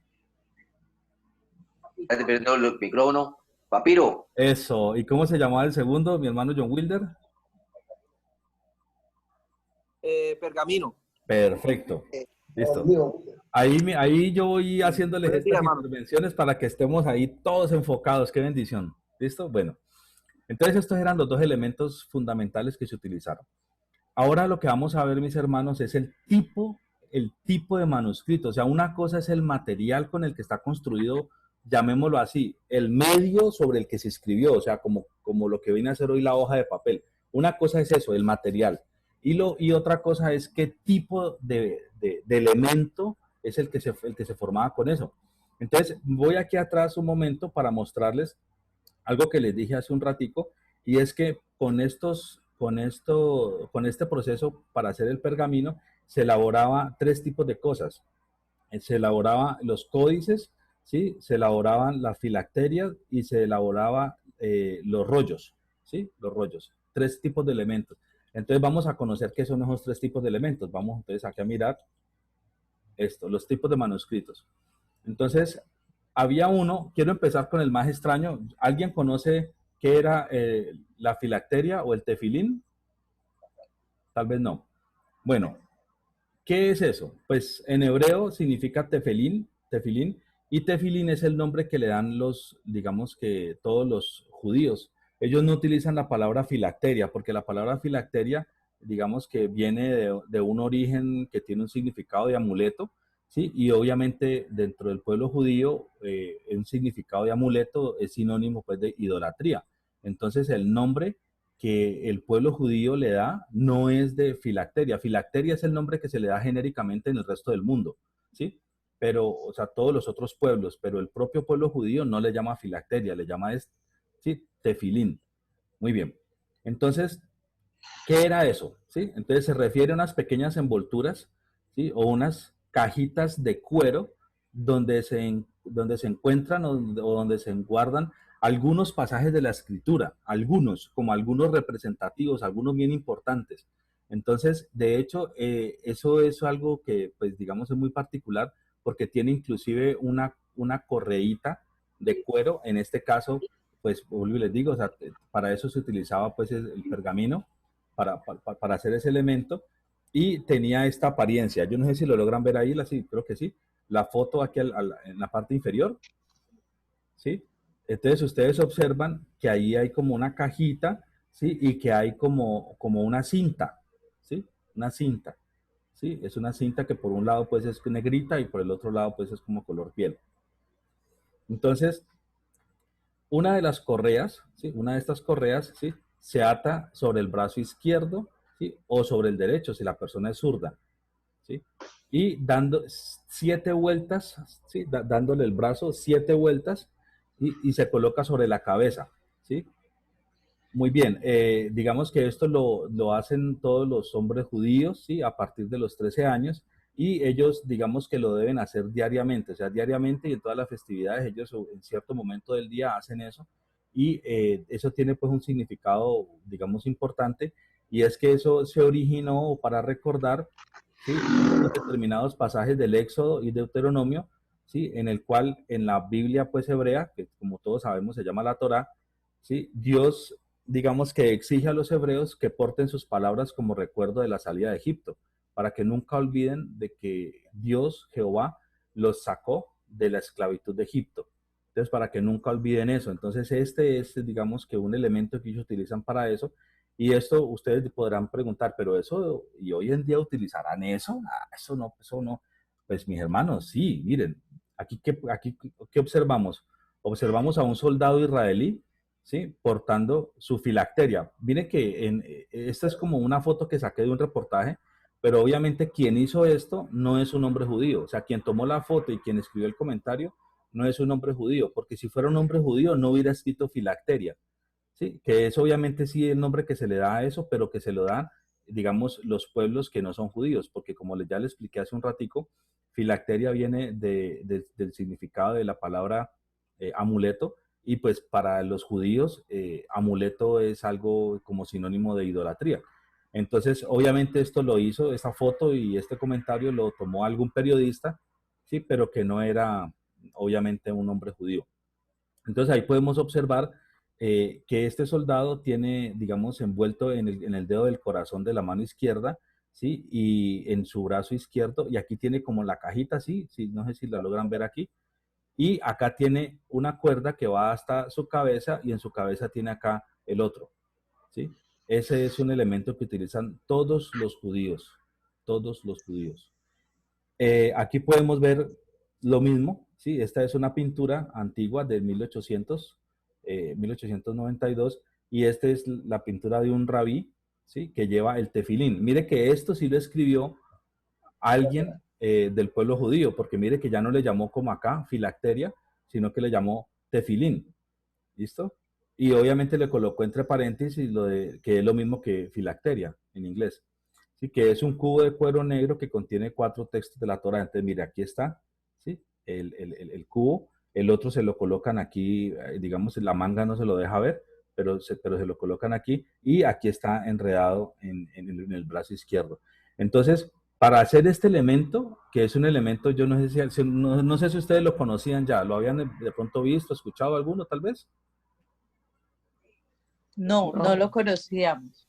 Estás perdiendo el micrófono. Papiro. Eso. ¿Y cómo se llamaba el segundo, mi hermano John Wilder? Pergamino. Perfecto. Listo. Ahí yo voy haciéndoles estas intervenciones para que estemos ahí todos enfocados. ¡Qué bendición! ¿Listo? Bueno. Entonces estos eran los dos elementos fundamentales que se utilizaron. Ahora lo que vamos a ver, mis hermanos, es el tipo de manuscrito. O sea, una cosa es el material con el que está construido, llamémoslo así, el medio sobre el que se escribió, o sea, como lo que viene a ser hoy la hoja de papel. Una cosa es eso, el material. Y otra cosa es qué tipo de elemento es el que se formaba con eso. Entonces, voy aquí atrás un momento para mostrarles algo que les dije hace un ratico, y es que con este proceso para hacer el pergamino, se elaboraba tres tipos de cosas. Se elaboraban los códices, ¿sí? Se elaboraban las filacterias y se elaboraban los rollos, ¿sí? Los rollos. Tres tipos de elementos. Entonces vamos a conocer qué son esos tres tipos de elementos. Vamos entonces aquí a mirar los tipos de manuscritos. Entonces, había uno, quiero empezar con el más extraño. ¿Alguien conoce qué era la filacteria o el tefilín? Tal vez no. Bueno, ¿qué es eso? Pues en hebreo significa tefilín, y tefilín es el nombre que le dan digamos que todos los judíos. Ellos no utilizan la palabra filacteria, porque la palabra filacteria, digamos que viene de un origen que tiene un significado de amuleto, ¿sí? Y obviamente dentro del pueblo judío, un significado de amuleto es sinónimo pues de idolatría. Entonces el nombre que el pueblo judío le da no es de filacteria. Filacteria es el nombre que se le da genéricamente en el resto del mundo, ¿sí? Pero, o sea, todos los otros pueblos, pero el propio pueblo judío no le llama filacteria, le llama ¿sí? Tefilín. Muy bien. Entonces, ¿qué era eso? ¿Sí? Entonces se refiere a unas pequeñas envolturas, ¿sí? O unas cajitas de cuero donde se encuentran o donde se guardan algunos pasajes de la escritura, como algunos representativos, algunos bien importantes. Entonces, de hecho, eso es algo que, pues, digamos, es muy particular porque tiene inclusive una correíta de cuero. En este caso, pues, les digo, o sea, para eso se utilizaba, pues, el pergamino, para hacer ese elemento, y tenía esta apariencia. Yo no sé si lo logran ver ahí, sí, creo que sí. La foto aquí en la parte inferior, ¿sí? Entonces ustedes observan que ahí hay como una cajita, ¿sí? Y que hay como una cinta, ¿sí? Una cinta, ¿sí? Es una cinta que por un lado pues es negrita y por el otro lado pues es como color piel. Entonces, una de las correas, ¿sí? Una de estas correas, ¿sí? Se ata sobre el brazo izquierdo, ¿sí? O sobre el derecho si la persona es zurda, ¿sí? Y dando 7 vueltas, ¿sí? Dándole el brazo 7 vueltas, y se coloca sobre la cabeza, ¿sí? Muy bien, digamos que esto lo hacen todos los hombres judíos, ¿sí? A partir de los 13 años, y ellos, digamos que lo deben hacer diariamente, o sea, diariamente, y en todas las festividades ellos en cierto momento del día hacen eso, y eso tiene pues un significado, digamos, importante, y es que eso se originó para recordar, ¿sí? Determinados pasajes del Éxodo y Deuteronomio, ¿sí? En el cual en la Biblia pues hebrea, que como todos sabemos se llama la Torá, ¿sí? Dios, digamos que exige a los hebreos que porten sus palabras como recuerdo de la salida de Egipto, para que nunca olviden de que Dios, Jehová, los sacó de la esclavitud de Egipto. Entonces, para que nunca olviden eso. Entonces, este es, digamos, que un elemento que ellos utilizan para eso. Y esto ustedes podrán preguntar, pero eso, ¿y hoy en día utilizarán eso? Ah, eso no, eso no. Pues mis hermanos, sí, miren, ¿qué observamos? Observamos a un soldado israelí, ¿sí? Portando su filacteria. Miren que esta es como una foto que saqué de un reportaje, pero obviamente quien hizo esto no es un hombre judío. O sea, quien tomó la foto y quien escribió el comentario no es un hombre judío, porque si fuera un hombre judío no hubiera escrito filacteria, ¿sí? Que es obviamente sí el nombre que se le da a eso, pero que se lo dan, digamos, los pueblos que no son judíos, porque como ya les expliqué hace un ratico, filacteria viene del significado de la palabra amuleto, y pues para los judíos amuleto es algo como sinónimo de idolatría. Entonces, obviamente esto lo hizo, esta foto y este comentario lo tomó algún periodista, sí, pero que no era obviamente un hombre judío. Entonces ahí podemos observar que este soldado tiene, digamos, envuelto en el dedo del corazón de la mano izquierda, ¿sí? Y en su brazo izquierdo, y aquí tiene como la cajita, ¿sí? Sí, no sé si la logran ver aquí. Y acá tiene una cuerda que va hasta su cabeza y en su cabeza tiene acá el otro, ¿sí? Ese es un elemento que utilizan todos los judíos, todos los judíos. Aquí podemos ver lo mismo, ¿sí? Esta es una pintura antigua de 1892, y esta es la pintura de un rabí, ¿sí? Que lleva el tefilín. Mire que esto sí lo escribió alguien del pueblo judío, porque mire que ya no le llamó como acá filacteria, sino que le llamó tefilín. ¿Listo? Y obviamente le colocó entre paréntesis que es lo mismo que filacteria en inglés. ¿Sí? Que es un cubo de cuero negro que contiene 4 textos de la Torá. Entonces, mire, aquí está, ¿sí? El cubo. El otro se lo colocan aquí, digamos, la manga no se lo deja ver, pero se lo colocan aquí, y aquí está enredado en el brazo izquierdo. Entonces, para hacer este elemento, que es un elemento, yo no sé no sé si ustedes lo conocían ya, ¿lo habían de pronto visto, escuchado alguno tal vez? No, no lo conocíamos.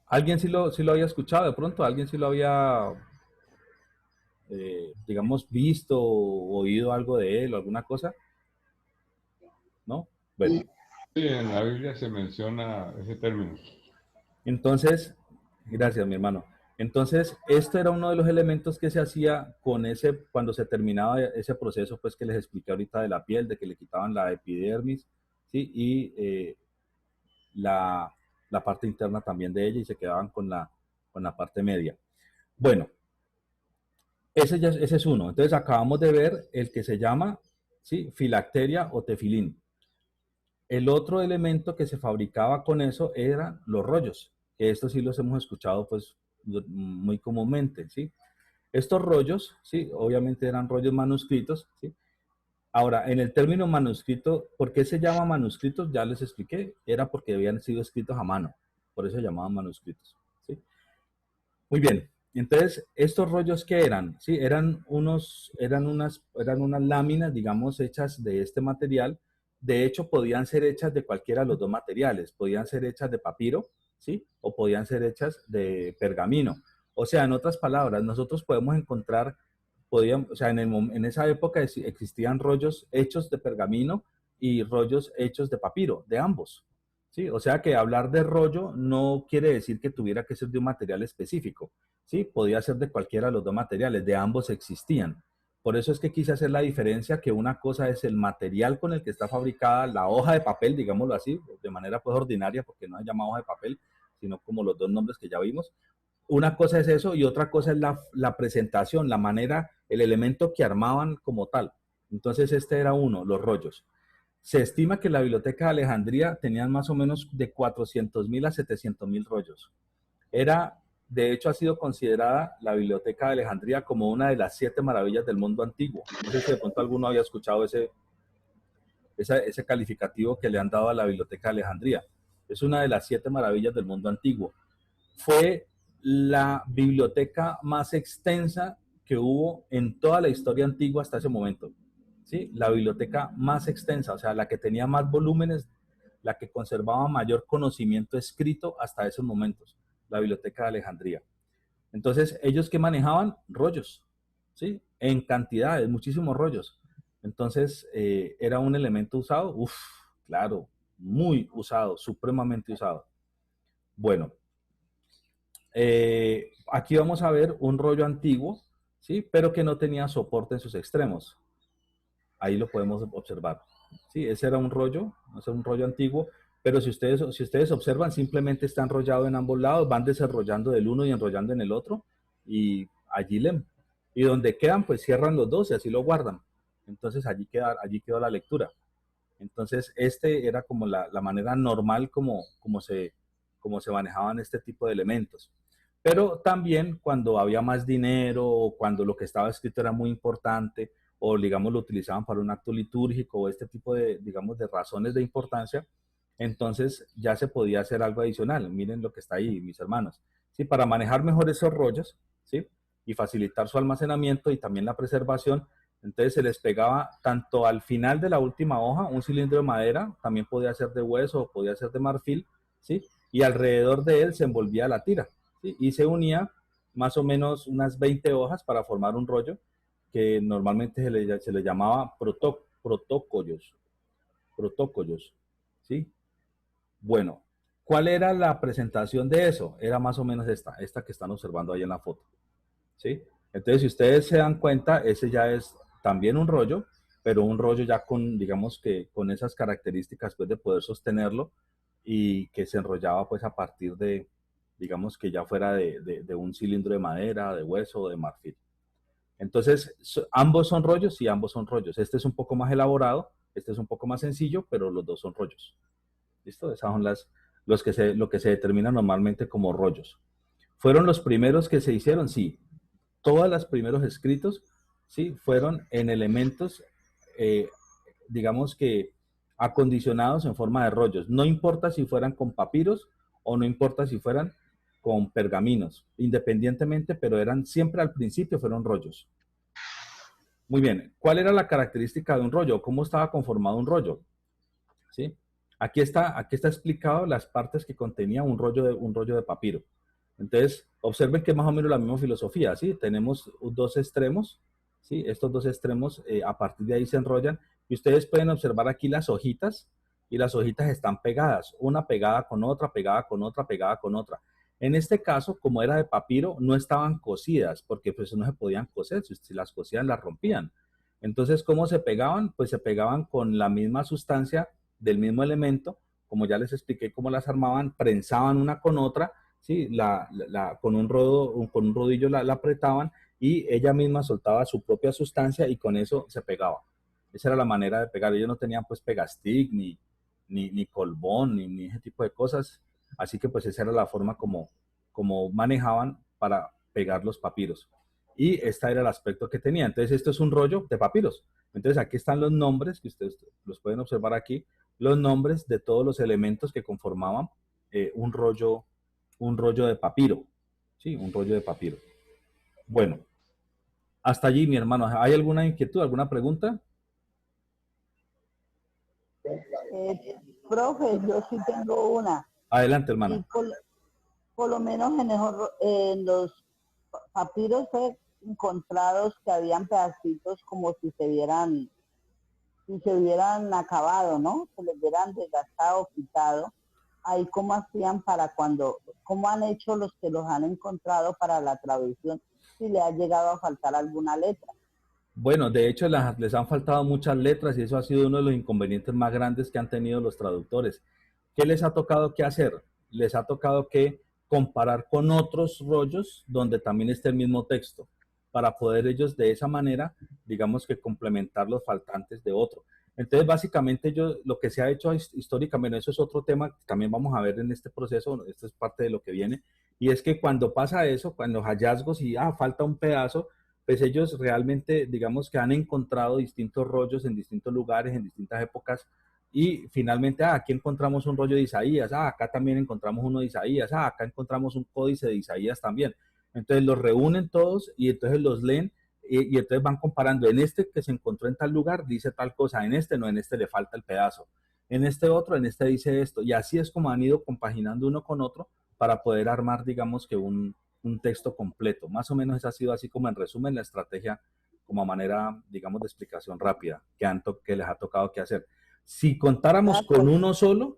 ¿Alguien sí lo había escuchado de pronto? ¿Alguien sí lo había, digamos, visto o oído algo de él o alguna cosa? ¿No? Bueno. Sí, en la Biblia se menciona ese término. Entonces, gracias, mi hermano. Entonces, esto era uno de los elementos que se hacía cuando se terminaba ese proceso, pues que les expliqué ahorita de la piel, de que le quitaban la epidermis, ¿sí? Y la parte interna también de ella, y se quedaban con la parte media. Bueno, ese es uno. Entonces acabamos de ver el que se llama, ¿sí? Filacteria o tefilín. El otro elemento que se fabricaba con eso eran los rollos, que estos sí los hemos escuchado pues muy comúnmente, ¿sí? Estos rollos, ¿sí? Obviamente eran rollos manuscritos, ¿sí? Ahora, en el término manuscrito, ¿por qué se llama manuscritos? Ya les expliqué, era porque habían sido escritos a mano, por eso se llamaban manuscritos, ¿sí? Muy bien, entonces, ¿estos rollos qué eran? Sí, eran unas láminas, digamos, hechas de este material. De hecho, podían ser hechas de cualquiera de los dos materiales, podían ser hechas de papiro, ¿sí? O podían ser hechas de pergamino. O sea, en otras palabras, nosotros podemos encontrar, o sea, en esa época existían rollos hechos de pergamino y rollos hechos de papiro, de ambos, ¿sí? O sea que hablar de rollo no quiere decir que tuviera que ser de un material específico, ¿sí? Podía ser de cualquiera de los dos materiales, de ambos existían. Por eso es que quise hacer la diferencia, que una cosa es el material con el que está fabricada la hoja de papel, digámoslo así, de manera pues ordinaria, porque no se llama hoja de papel, sino como los dos nombres que ya vimos. Una cosa es eso y otra cosa es la presentación, la manera, el elemento que armaban como tal. Entonces este era uno, los rollos. Se estima que la Biblioteca de Alejandría tenía más o menos de 400.000 a 700.000 rollos. De hecho, ha sido considerada la Biblioteca de Alejandría como una de las 7 maravillas del mundo antiguo. No sé si de pronto alguno había escuchado ese calificativo que le han dado a la Biblioteca de Alejandría. Es una de las 7 maravillas del mundo antiguo. Fue la biblioteca más extensa que hubo en toda la historia antigua hasta ese momento. ¿Sí? La biblioteca más extensa, o sea, la que tenía más volúmenes, la que conservaba mayor conocimiento escrito hasta esos momentos, la Biblioteca de Alejandría. Entonces, ellos que manejaban rollos, ¿sí? En cantidades, muchísimos rollos. Entonces, era un elemento usado, claro, muy usado, supremamente usado. Bueno, aquí vamos a ver un rollo antiguo, ¿sí? Pero que no tenía soporte en sus extremos. Ahí lo podemos observar. Sí, ese era un rollo antiguo, pero si ustedes observan, simplemente está enrollado en ambos lados, van desarrollando del uno y enrollando en el otro, y allí leen. Y donde quedan, pues cierran los dos y así lo guardan. Entonces allí quedó la lectura. Entonces este era como la manera normal como se manejaban este tipo de elementos. Pero también cuando había más dinero o cuando lo que estaba escrito era muy importante, o digamos lo utilizaban para un acto litúrgico o este tipo de, digamos, de razones de importancia, entonces ya se podía hacer algo adicional. Miren lo que está ahí, mis hermanos. ¿Sí? Para manejar mejor esos rollos, ¿sí? Y facilitar su almacenamiento y también la preservación, entonces se les pegaba tanto al final de la última hoja un cilindro de madera, también podía ser de hueso o podía ser de marfil, ¿sí? Y alrededor de él se envolvía la tira, ¿sí? Y se unía más o menos unas 20 hojas para formar un rollo que normalmente se le llamaba protócollos, ¿sí? Bueno, ¿cuál era la presentación de eso? Era más o menos esta que están observando ahí en la foto, ¿sí? Entonces, si ustedes se dan cuenta, ese ya es también un rollo, pero un rollo ya con, digamos que con esas características, pues, de poder sostenerlo y que se enrollaba, pues, a partir de, digamos que ya fuera de un cilindro de madera, de hueso o de marfil. Entonces, ambos son rollos y ambos son rollos. Este es un poco más elaborado, este es un poco más sencillo, pero los dos son rollos. ¿Listo? Esas son lo que se determina normalmente como rollos. ¿Fueron los primeros que se hicieron? Sí. Todos los primeros escritos, sí, fueron en elementos, digamos que acondicionados en forma de rollos. No importa si fueran con papiros o no importa si fueran con pergaminos, independientemente, pero eran siempre al principio fueron rollos. Muy bien, ¿cuál era la característica de un rollo? ¿Cómo estaba conformado un rollo? ¿Sí? Aquí está explicado las partes que contenía un rollo de papiro. Entonces, observen que más o menos la misma filosofía, ¿sí? Tenemos dos extremos, ¿sí? Estos dos extremos a partir de ahí se enrollan y ustedes pueden observar aquí las hojitas y las hojitas están pegadas, una pegada con otra, pegada con otra, pegada con otra. En este caso, como era de papiro, no estaban cosidas, porque pues no se podían coser, si las cosían las rompían. Entonces, ¿cómo se pegaban? Pues se pegaban con la misma sustancia del mismo elemento, como ya les expliqué cómo las armaban, prensaban una con otra, ¿sí? Con un rodillo la apretaban y ella misma soltaba su propia sustancia y con eso se pegaba. Esa era la manera de pegar. Ellos no tenían pues pegastick, ni colbón, ni ese tipo de cosas. Así que pues esa era la forma como manejaban para pegar los papiros. Y este era el aspecto que tenía. Entonces esto es un rollo de papiros. Entonces aquí están los nombres, que ustedes los pueden observar aquí, los nombres de todos los elementos que conformaban un rollo de papiro. ¿Sí? Un rollo de papiro. Bueno, hasta allí, mi hermano. ¿Hay alguna inquietud, alguna pregunta? Profe, yo sí tengo una. Adelante, hermana. Por lo menos en los papiros fue encontrados que habían pedacitos como si se hubieran acabado, ¿no? Se les hubieran desgastado, quitado. Ahí cómo hacían cómo han hecho los que los han encontrado para la traducción, si le ha llegado a faltar alguna letra. Bueno, de hecho les han faltado muchas letras y eso ha sido uno de los inconvenientes más grandes que han tenido los traductores. ¿Qué les ha tocado que hacer? Les ha tocado que comparar con otros rollos donde también esté el mismo texto, para poder ellos de esa manera, digamos que complementar los faltantes de otro. Entonces, básicamente lo que se ha hecho históricamente, eso es otro tema que también vamos a ver en este proceso, esto es parte de lo que viene, y es que cuando pasa eso, cuando hallazgos y falta un pedazo, pues ellos realmente, digamos que han encontrado distintos rollos en distintos lugares, en distintas épocas, y finalmente, aquí encontramos un rollo de Isaías, acá también encontramos uno de Isaías, acá encontramos un códice de Isaías también. Entonces los reúnen todos y entonces los leen y entonces van comparando, en este que se encontró en tal lugar dice tal cosa, en este no, en este le falta el pedazo, en este otro, en este dice esto, y así es como han ido compaginando uno con otro para poder armar, digamos que un texto completo. Más o menos esa ha sido así como en resumen la estrategia como a manera, digamos, de explicación rápida que les ha tocado que hacer. Si contáramos con uno solo,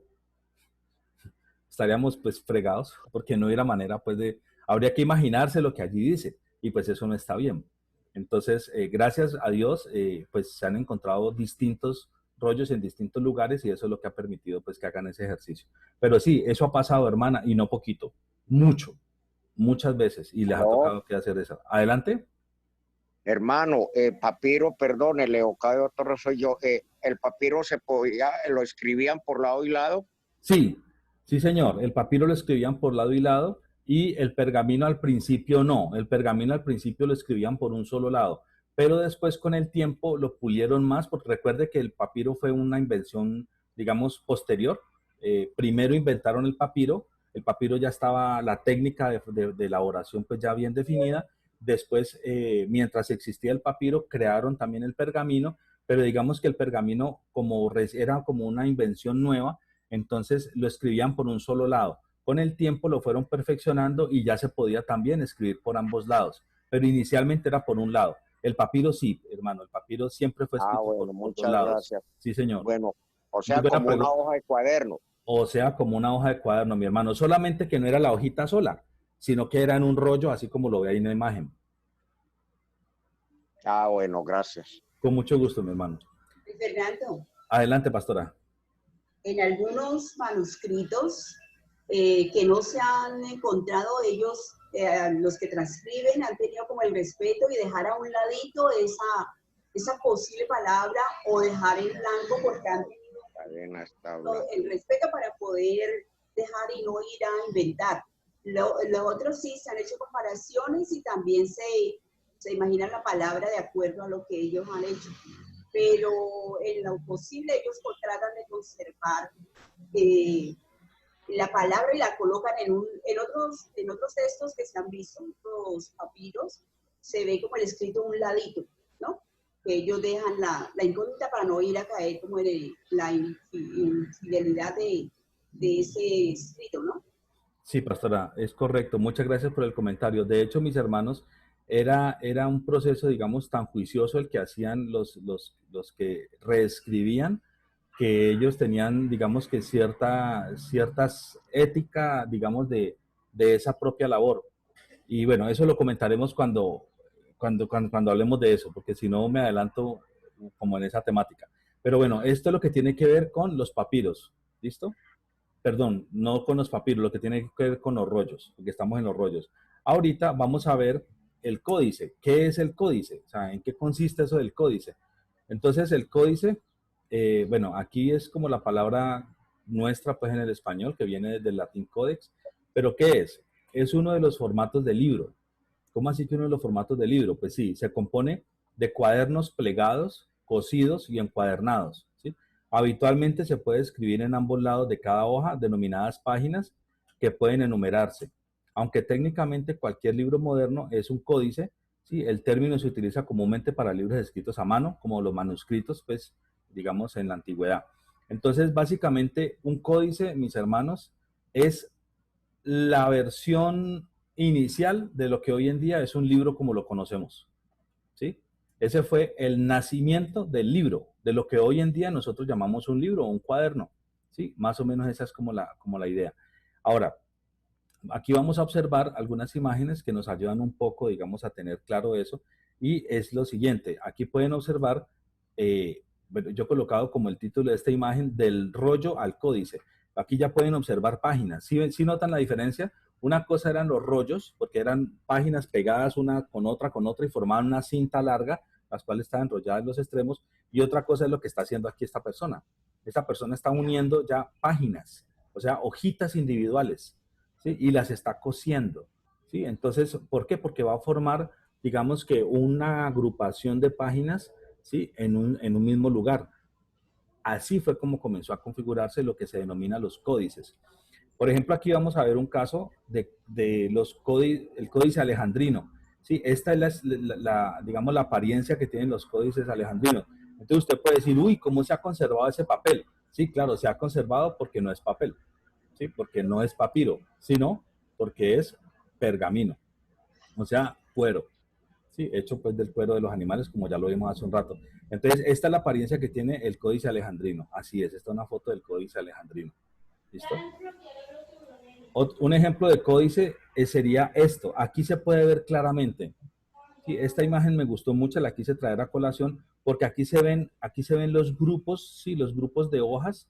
estaríamos pues fregados, porque no hubiera manera pues habría que imaginarse lo que allí dice, y pues eso no está bien. Entonces, gracias a Dios, pues se han encontrado distintos rollos en distintos lugares y eso es lo que ha permitido pues que hagan ese ejercicio. Pero sí, eso ha pasado, hermana, y no poquito, muchas veces, y les ha tocado que hacer eso. Adelante. Hermano, papiro, perdón, el Leocadio Torres soy yo. ¿El papiro se podía, lo escribían por lado y lado? Sí, sí señor, el papiro lo escribían por lado y lado y el pergamino al principio no, el pergamino al principio lo escribían por un solo lado, pero después con el tiempo lo pulieron más, porque recuerde que el papiro fue una invención, digamos, posterior. Primero inventaron el papiro ya estaba la técnica de elaboración pues ya bien definida. Después, mientras existía el papiro, crearon también el pergamino, pero digamos que el pergamino era como una invención nueva, entonces lo escribían por un solo lado. Con el tiempo lo fueron perfeccionando y ya se podía también escribir por ambos lados, pero inicialmente era por un lado. El papiro sí, hermano, el papiro siempre fue escrito por dos lados. Gracias. Sí, señor. Bueno, o sea, como una hoja de cuaderno. O sea, como una hoja de cuaderno, mi hermano, solamente que no era la hojita sola, sino que era en un rollo, así como lo ve ahí en la imagen. Bueno, gracias. Con mucho gusto, mi hermano. Fernando. Adelante, pastora. En algunos manuscritos que no se han encontrado ellos, los que transcriben han tenido como el respeto y dejar a un ladito esa posible palabra o dejar en blanco porque han tenido el respeto para poder dejar y no ir a inventar. Los otros sí se han hecho comparaciones y también se imaginan la palabra de acuerdo a lo que ellos han hecho. Pero en lo posible ellos tratan de conservar la palabra y la colocan en otros textos que se han visto, en otros papiros, se ve como el escrito un ladito, ¿no? Que ellos dejan la incógnita para no ir a caer como en la infidelidad de ese escrito, ¿no? Sí, pastora, es correcto. Muchas gracias por el comentario. De hecho, mis hermanos, era un proceso, digamos, tan juicioso el que hacían los que reescribían, que ellos tenían, digamos, que ciertas ética, digamos, de esa propia labor. Y bueno, eso lo comentaremos cuando hablemos de eso, porque si no me adelanto como en esa temática. Pero bueno, esto es lo que tiene que ver con los papiros, ¿listo? Perdón, no con los papiros, lo que tiene que ver con los rollos, porque estamos en los rollos. Ahorita vamos a ver el códice. ¿Qué es el códice? O sea, ¿en qué consiste eso del códice? Entonces, el códice, bueno, aquí es como la palabra nuestra, pues, en el español, que viene desde el latín codex. ¿Pero qué es? Es uno de los formatos de libro. ¿Cómo así que uno de los formatos de libro? Pues sí, se compone de cuadernos plegados, cosidos y encuadernados, ¿sí? Habitualmente se puede escribir en ambos lados de cada hoja, denominadas páginas, que pueden enumerarse. Aunque técnicamente cualquier libro moderno es un códice, ¿sí? El término se utiliza comúnmente para libros escritos a mano, como los manuscritos, pues, digamos, en la antigüedad. Entonces, básicamente, un códice, mis hermanos, es la versión inicial de lo que hoy en día es un libro como lo conocemos, ¿sí? Ese fue el nacimiento del libro, de lo que hoy en día nosotros llamamos un libro o un cuaderno, ¿sí? Más o menos esa es como la idea. Ahora, aquí vamos a observar algunas imágenes que nos ayudan un poco, digamos, a tener claro eso, y es lo siguiente. Aquí pueden observar, bueno, yo he colocado como el título de esta imagen, del rollo al códice. Aquí ya pueden observar páginas. ¿Sí notan la diferencia? Una cosa eran los rollos, porque eran páginas pegadas una con otra, y formaban una cinta larga, las cuales estaban enrolladas en los extremos, y otra cosa es lo que está haciendo aquí esta persona. Esta persona está uniendo ya páginas, o sea, hojitas individuales, ¿sí? Y las está cosiendo, ¿sí? Entonces, ¿por qué? Porque va a formar, digamos que una agrupación de páginas, ¿sí? En un mismo lugar. Así fue como comenzó a configurarse lo que se denomina los códices. Por ejemplo, aquí vamos a ver un caso de el códice alejandrino. ¿sí? Esta es digamos, la apariencia que tienen los códices alejandrinos. Entonces usted puede decir, uy, ¿cómo se ha conservado ese papel? Sí, claro, se ha conservado porque no es papel, ¿sí? Porque no es papiro, sino porque es pergamino, o sea, cuero, ¿sí? Hecho pues del cuero de los animales, como ya lo vimos hace un rato. Entonces, esta es la apariencia que tiene el códice alejandrino. Así es, esta es una foto del códice alejandrino. ¿Listo? Un ejemplo de códice sería esto. Aquí se puede ver claramente. Sí, esta imagen me gustó mucho, la quise traer a colación, porque aquí se ven los grupos, ¿sí? Los grupos de hojas,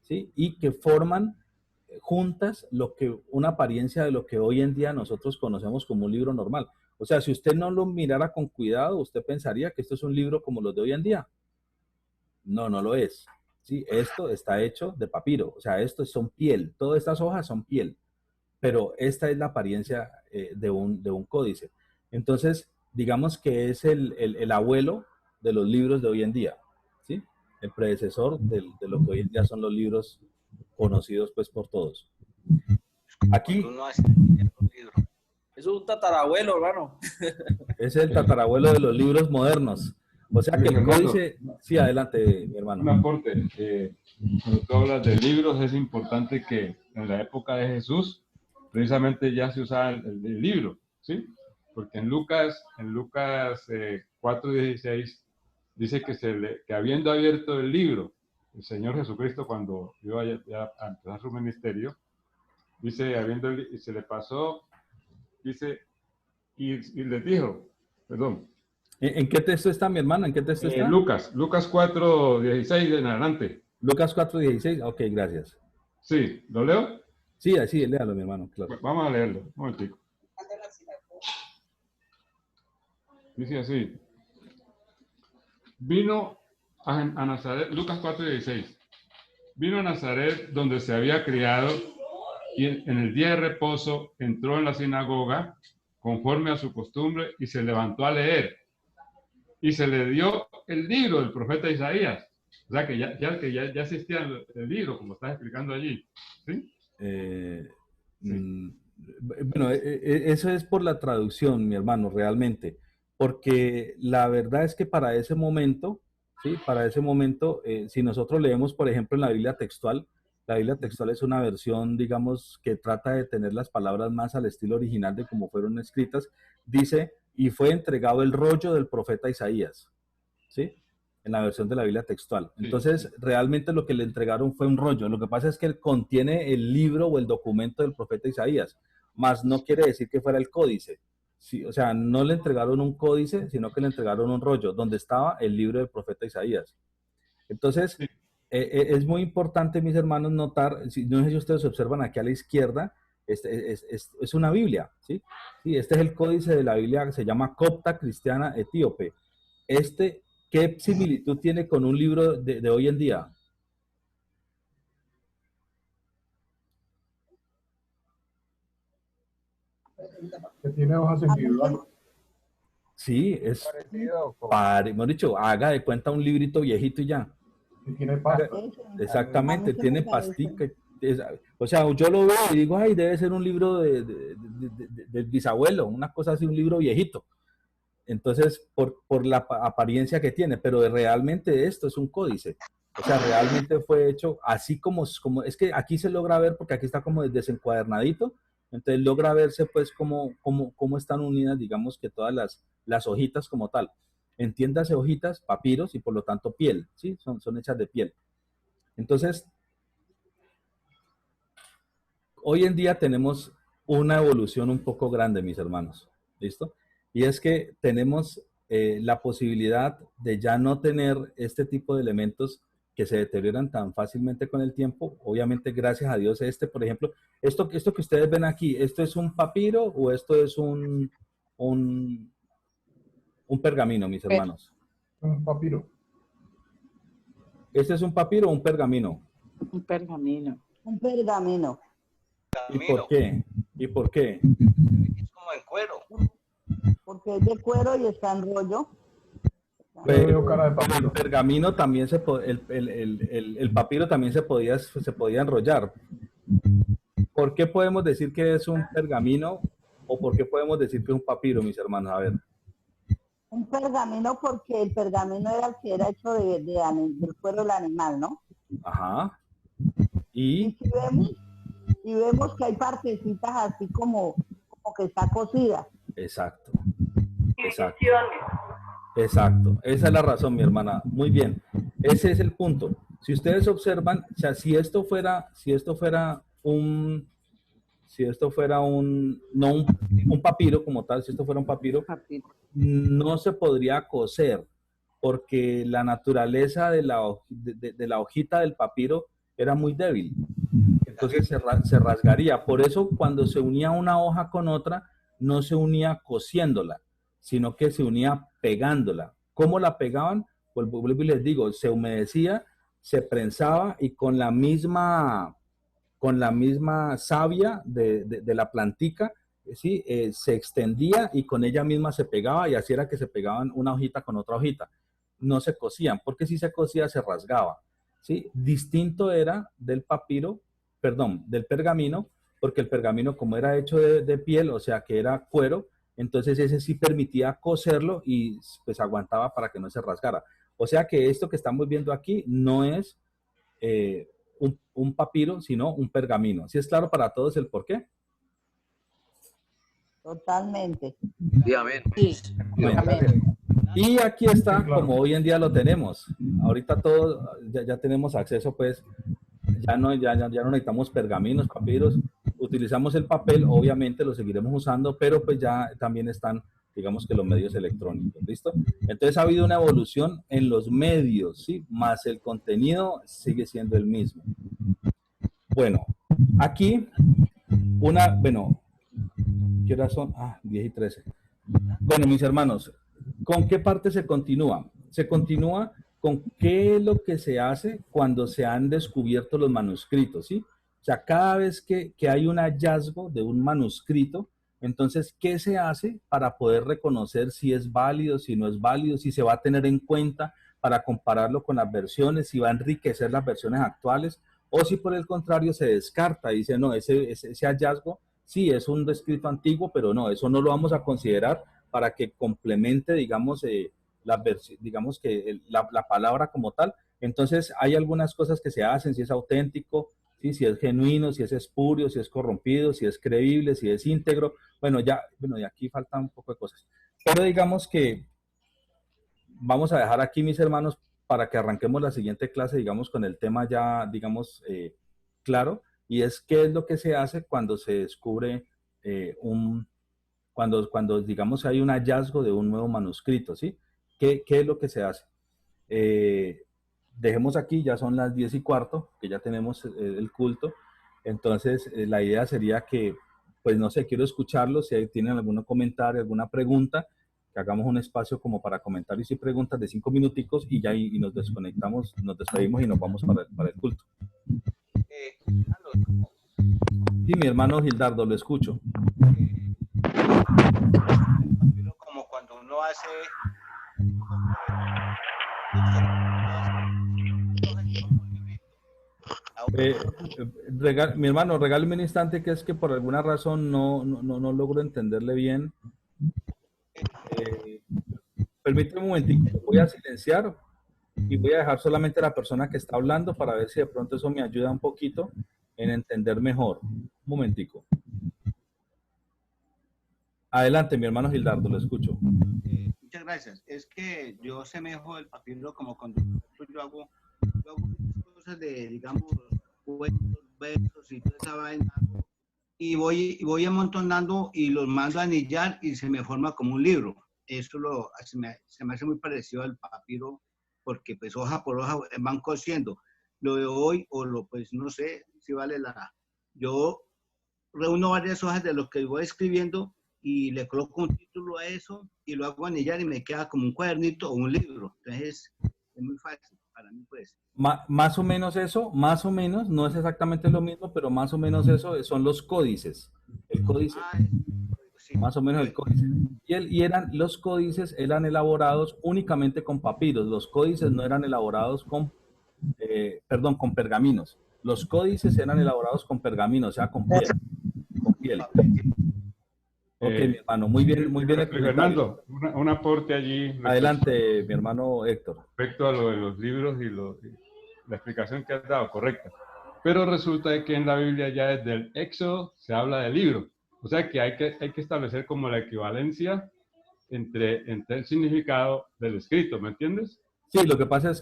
¿sí? Y que forman juntas una apariencia de lo que hoy en día nosotros conocemos como un libro normal. O sea, si usted no lo mirara con cuidado, usted pensaría que esto es un libro como los de hoy en día. No, no lo es. ¿Sí? Esto está hecho de papiro, o sea, estos son piel, todas estas hojas son piel, pero esta es la apariencia de un códice. Entonces, digamos que es el abuelo de los libros de hoy en día, ¿sí? El predecesor de lo que hoy en día son los libros conocidos pues por todos. Aquí es un tatarabuelo, hermano. Es el tatarabuelo de los libros modernos. O sea que el códice... Sí, adelante, mi hermano. Un aporte. Cuando tú hablas de libros, es importante que en la época de Jesús, precisamente ya se usaba el libro, ¿sí? Porque en Lucas 4:16 dice que habiendo abierto el libro, el Señor Jesucristo, cuando iba ya a empezar su ministerio, dice, y se le pasó, dice, y les dijo, perdón. ¿En qué texto está, mi hermano? ¿En qué texto está? Lucas 4:16 en adelante. Lucas 4:16, ok, gracias. Sí, ¿lo leo? Sí, así, léalo, mi hermano, claro. Vamos a leerlo, un momentico. Dice así. Vino a Nazaret, Lucas 4:16. Vino a Nazaret donde se había criado y en el día de reposo entró en la sinagoga conforme a su costumbre y se levantó a leer. Y se le dio el libro del profeta Isaías. O sea que ya existía el libro, como estás explicando allí. ¿Sí? Sí. Bueno, eso es por la traducción, mi hermano, realmente. Porque la verdad es que para ese momento, ¿sí? Para ese momento, si nosotros leemos, por ejemplo, en la Biblia textual es una versión, digamos, que trata de tener las palabras más al estilo original de cómo fueron escritas. Dice, y fue entregado el rollo del profeta Isaías, ¿sí? En la versión de la Biblia textual. Entonces, realmente lo que le entregaron fue un rollo. Lo que pasa es que contiene el libro o el documento del profeta Isaías, mas no quiere decir que fuera el códice. Sí, o sea, no le entregaron un códice, sino que le entregaron un rollo donde estaba el libro del profeta Isaías. Entonces, es muy importante, mis hermanos, notar, no sé si ustedes observan aquí a la izquierda, es una Biblia, ¿sí? Sí, este es el códice de la Biblia que se llama Copta Cristiana Etíope. ¿Qué similitud tiene con un libro de hoy en día? Que tiene hojas individuales. Sí, es hemos dicho, haga de cuenta un librito viejito y ya. Y tiene pasta. Exactamente, tiene pastica. O sea, yo lo veo y digo, ay, debe ser un libro del bisabuelo, una cosa así, un libro viejito. Entonces, por la apariencia que tiene, pero realmente esto es un códice. O sea, realmente fue hecho así como es que aquí se logra ver, porque aquí está como desencuadernadito, entonces logra verse pues cómo están unidas, digamos que todas las hojitas como tal. Entiéndase hojitas, papiros y por lo tanto piel, ¿sí? Son hechas de piel. Entonces, hoy en día tenemos una evolución un poco grande, mis hermanos, ¿listo? Y es que tenemos la posibilidad de ya no tener este tipo de elementos que se deterioran tan fácilmente con el tiempo. Obviamente, gracias a Dios, por ejemplo, esto que ustedes ven aquí, ¿esto es un papiro o esto es un pergamino, mis hermanos? Un papiro. ¿Este es un papiro o un pergamino? Un pergamino. Un pergamino. ¿Y por qué? ¿Y por qué? Es como en cuero. Porque es de cuero y está en rollo. El pergamino también el papiro también se podía enrollar. ¿Por qué podemos decir que es un pergamino ¿O por qué podemos decir que es un papiro, mis hermanos? A ver. Un pergamino porque el pergamino era el que era hecho del cuero del animal, ¿no? Ajá. Y vemos que hay partecitas así como que está cocida. Exacto. Exacto. Exacto. Esa es la razón, mi hermana. Muy bien. Ese es el punto. Si ustedes observan, o sea, si esto fuera un papiro como tal, si esto fuera un papiro, no se podría coser porque la naturaleza de la hojita del papiro era muy débil. Entonces se rasgaría. Por eso cuando se unía una hoja con otra, no se unía cosiéndola, sino que se unía pegándola. ¿Cómo la pegaban? Pues les digo, se humedecía, se prensaba y con la misma savia de la plantica, ¿sí? Se extendía y con ella misma se pegaba y así era que se pegaban una hojita con otra hojita. No se cosían, porque si se cosía se rasgaba, ¿sí? Distinto era del pergamino, porque el pergamino como era hecho de piel, o sea que era cuero, entonces ese sí permitía coserlo y pues aguantaba para que no se rasgara. O sea que esto que estamos viendo aquí no es un papiro, sino un pergamino. ¿Sí es claro para todos el por qué? Totalmente. Sí, amén. Y aquí está, como hoy en día lo tenemos. Ahorita todos ya tenemos acceso, pues, ya no necesitamos pergaminos, papiros. Utilizamos el papel, obviamente lo seguiremos usando, pero pues ya también están, digamos que los medios electrónicos, ¿listo? Entonces ha habido una evolución en los medios, ¿sí? Más el contenido sigue siendo el mismo. Bueno, aquí ¿qué horas son? 10:13. Bueno, mis hermanos, ¿con qué parte se continúa? Se continúa con qué es lo que se hace cuando se han descubierto los manuscritos, ¿sí? O sea, cada vez que hay un hallazgo de un manuscrito, entonces, ¿qué se hace para poder reconocer si es válido, si no es válido, si se va a tener en cuenta para compararlo con las versiones, si va a enriquecer las versiones actuales, o si por el contrario se descarta y dice, no, ese hallazgo sí es un escrito antiguo, pero no, eso no lo vamos a considerar para que complemente, digamos, la palabra como tal. Entonces, hay algunas cosas que se hacen, si es auténtico, ¿sí? Si es genuino, si es espurio, si es corrompido, si es creíble, si es íntegro. Bueno, y aquí faltan un poco de cosas. Pero digamos que vamos a dejar aquí, mis hermanos, para que arranquemos la siguiente clase, digamos, con el tema ya, digamos, claro, y es qué es lo que se hace cuando se descubre cuando digamos, hay un hallazgo de un nuevo manuscrito, ¿sí? ¿Qué es lo que se hace? Dejemos aquí, ya son las 10:15, que ya tenemos el culto. Entonces, la idea sería que, pues no sé, quiero escucharlos, si tienen algún comentario, alguna pregunta, que hagamos un espacio como para comentarios y preguntas de 5 minuticos y ya y nos desconectamos, nos despedimos y nos vamos para el culto. Sí, mi hermano Gildardo, lo escucho. Como cuando uno hace mi hermano, regáleme un instante, que es que por alguna razón no logro entenderle bien. Permíteme un momentito, voy a silenciar y voy a dejar solamente a la persona que está hablando para ver si de pronto eso me ayuda un poquito en entender mejor. Un momentico. Adelante, mi hermano Gildardo, lo escucho. Muchas gracias. Es que yo semejo el papiro como cuando yo hago cosas de, digamos, versos y toda esa vaina, y voy amontonando y los mando a anillar y se me forma como un libro. Eso se me hace muy parecido al papiro, porque pues hoja por hoja van cosiendo. Lo de hoy, pues no sé si vale yo reúno varias hojas de lo que voy escribiendo y le coloco un título a eso y lo hago anillar y me queda como un cuadernito o un libro. Entonces es muy fácil para mí, pues. Más o menos eso, más o menos, no es exactamente lo mismo, pero más o menos eso son los códices. El códice, sí. Más o menos el códice. Los códices eran elaborados únicamente con papiros. Los códices no eran elaborados con pergaminos. Los códices eran elaborados con pergaminos, o sea, con piel. Ok, mi hermano, muy bien el comentario. Fernando, un aporte allí. Adelante, mi hermano Héctor. Respecto a lo de los libros y la explicación que has dado, correcta. Pero resulta de que en la Biblia ya desde el Éxodo se habla de libros. O sea que hay que establecer como la equivalencia entre el significado del escrito, ¿me entiendes? Sí, lo que pasa es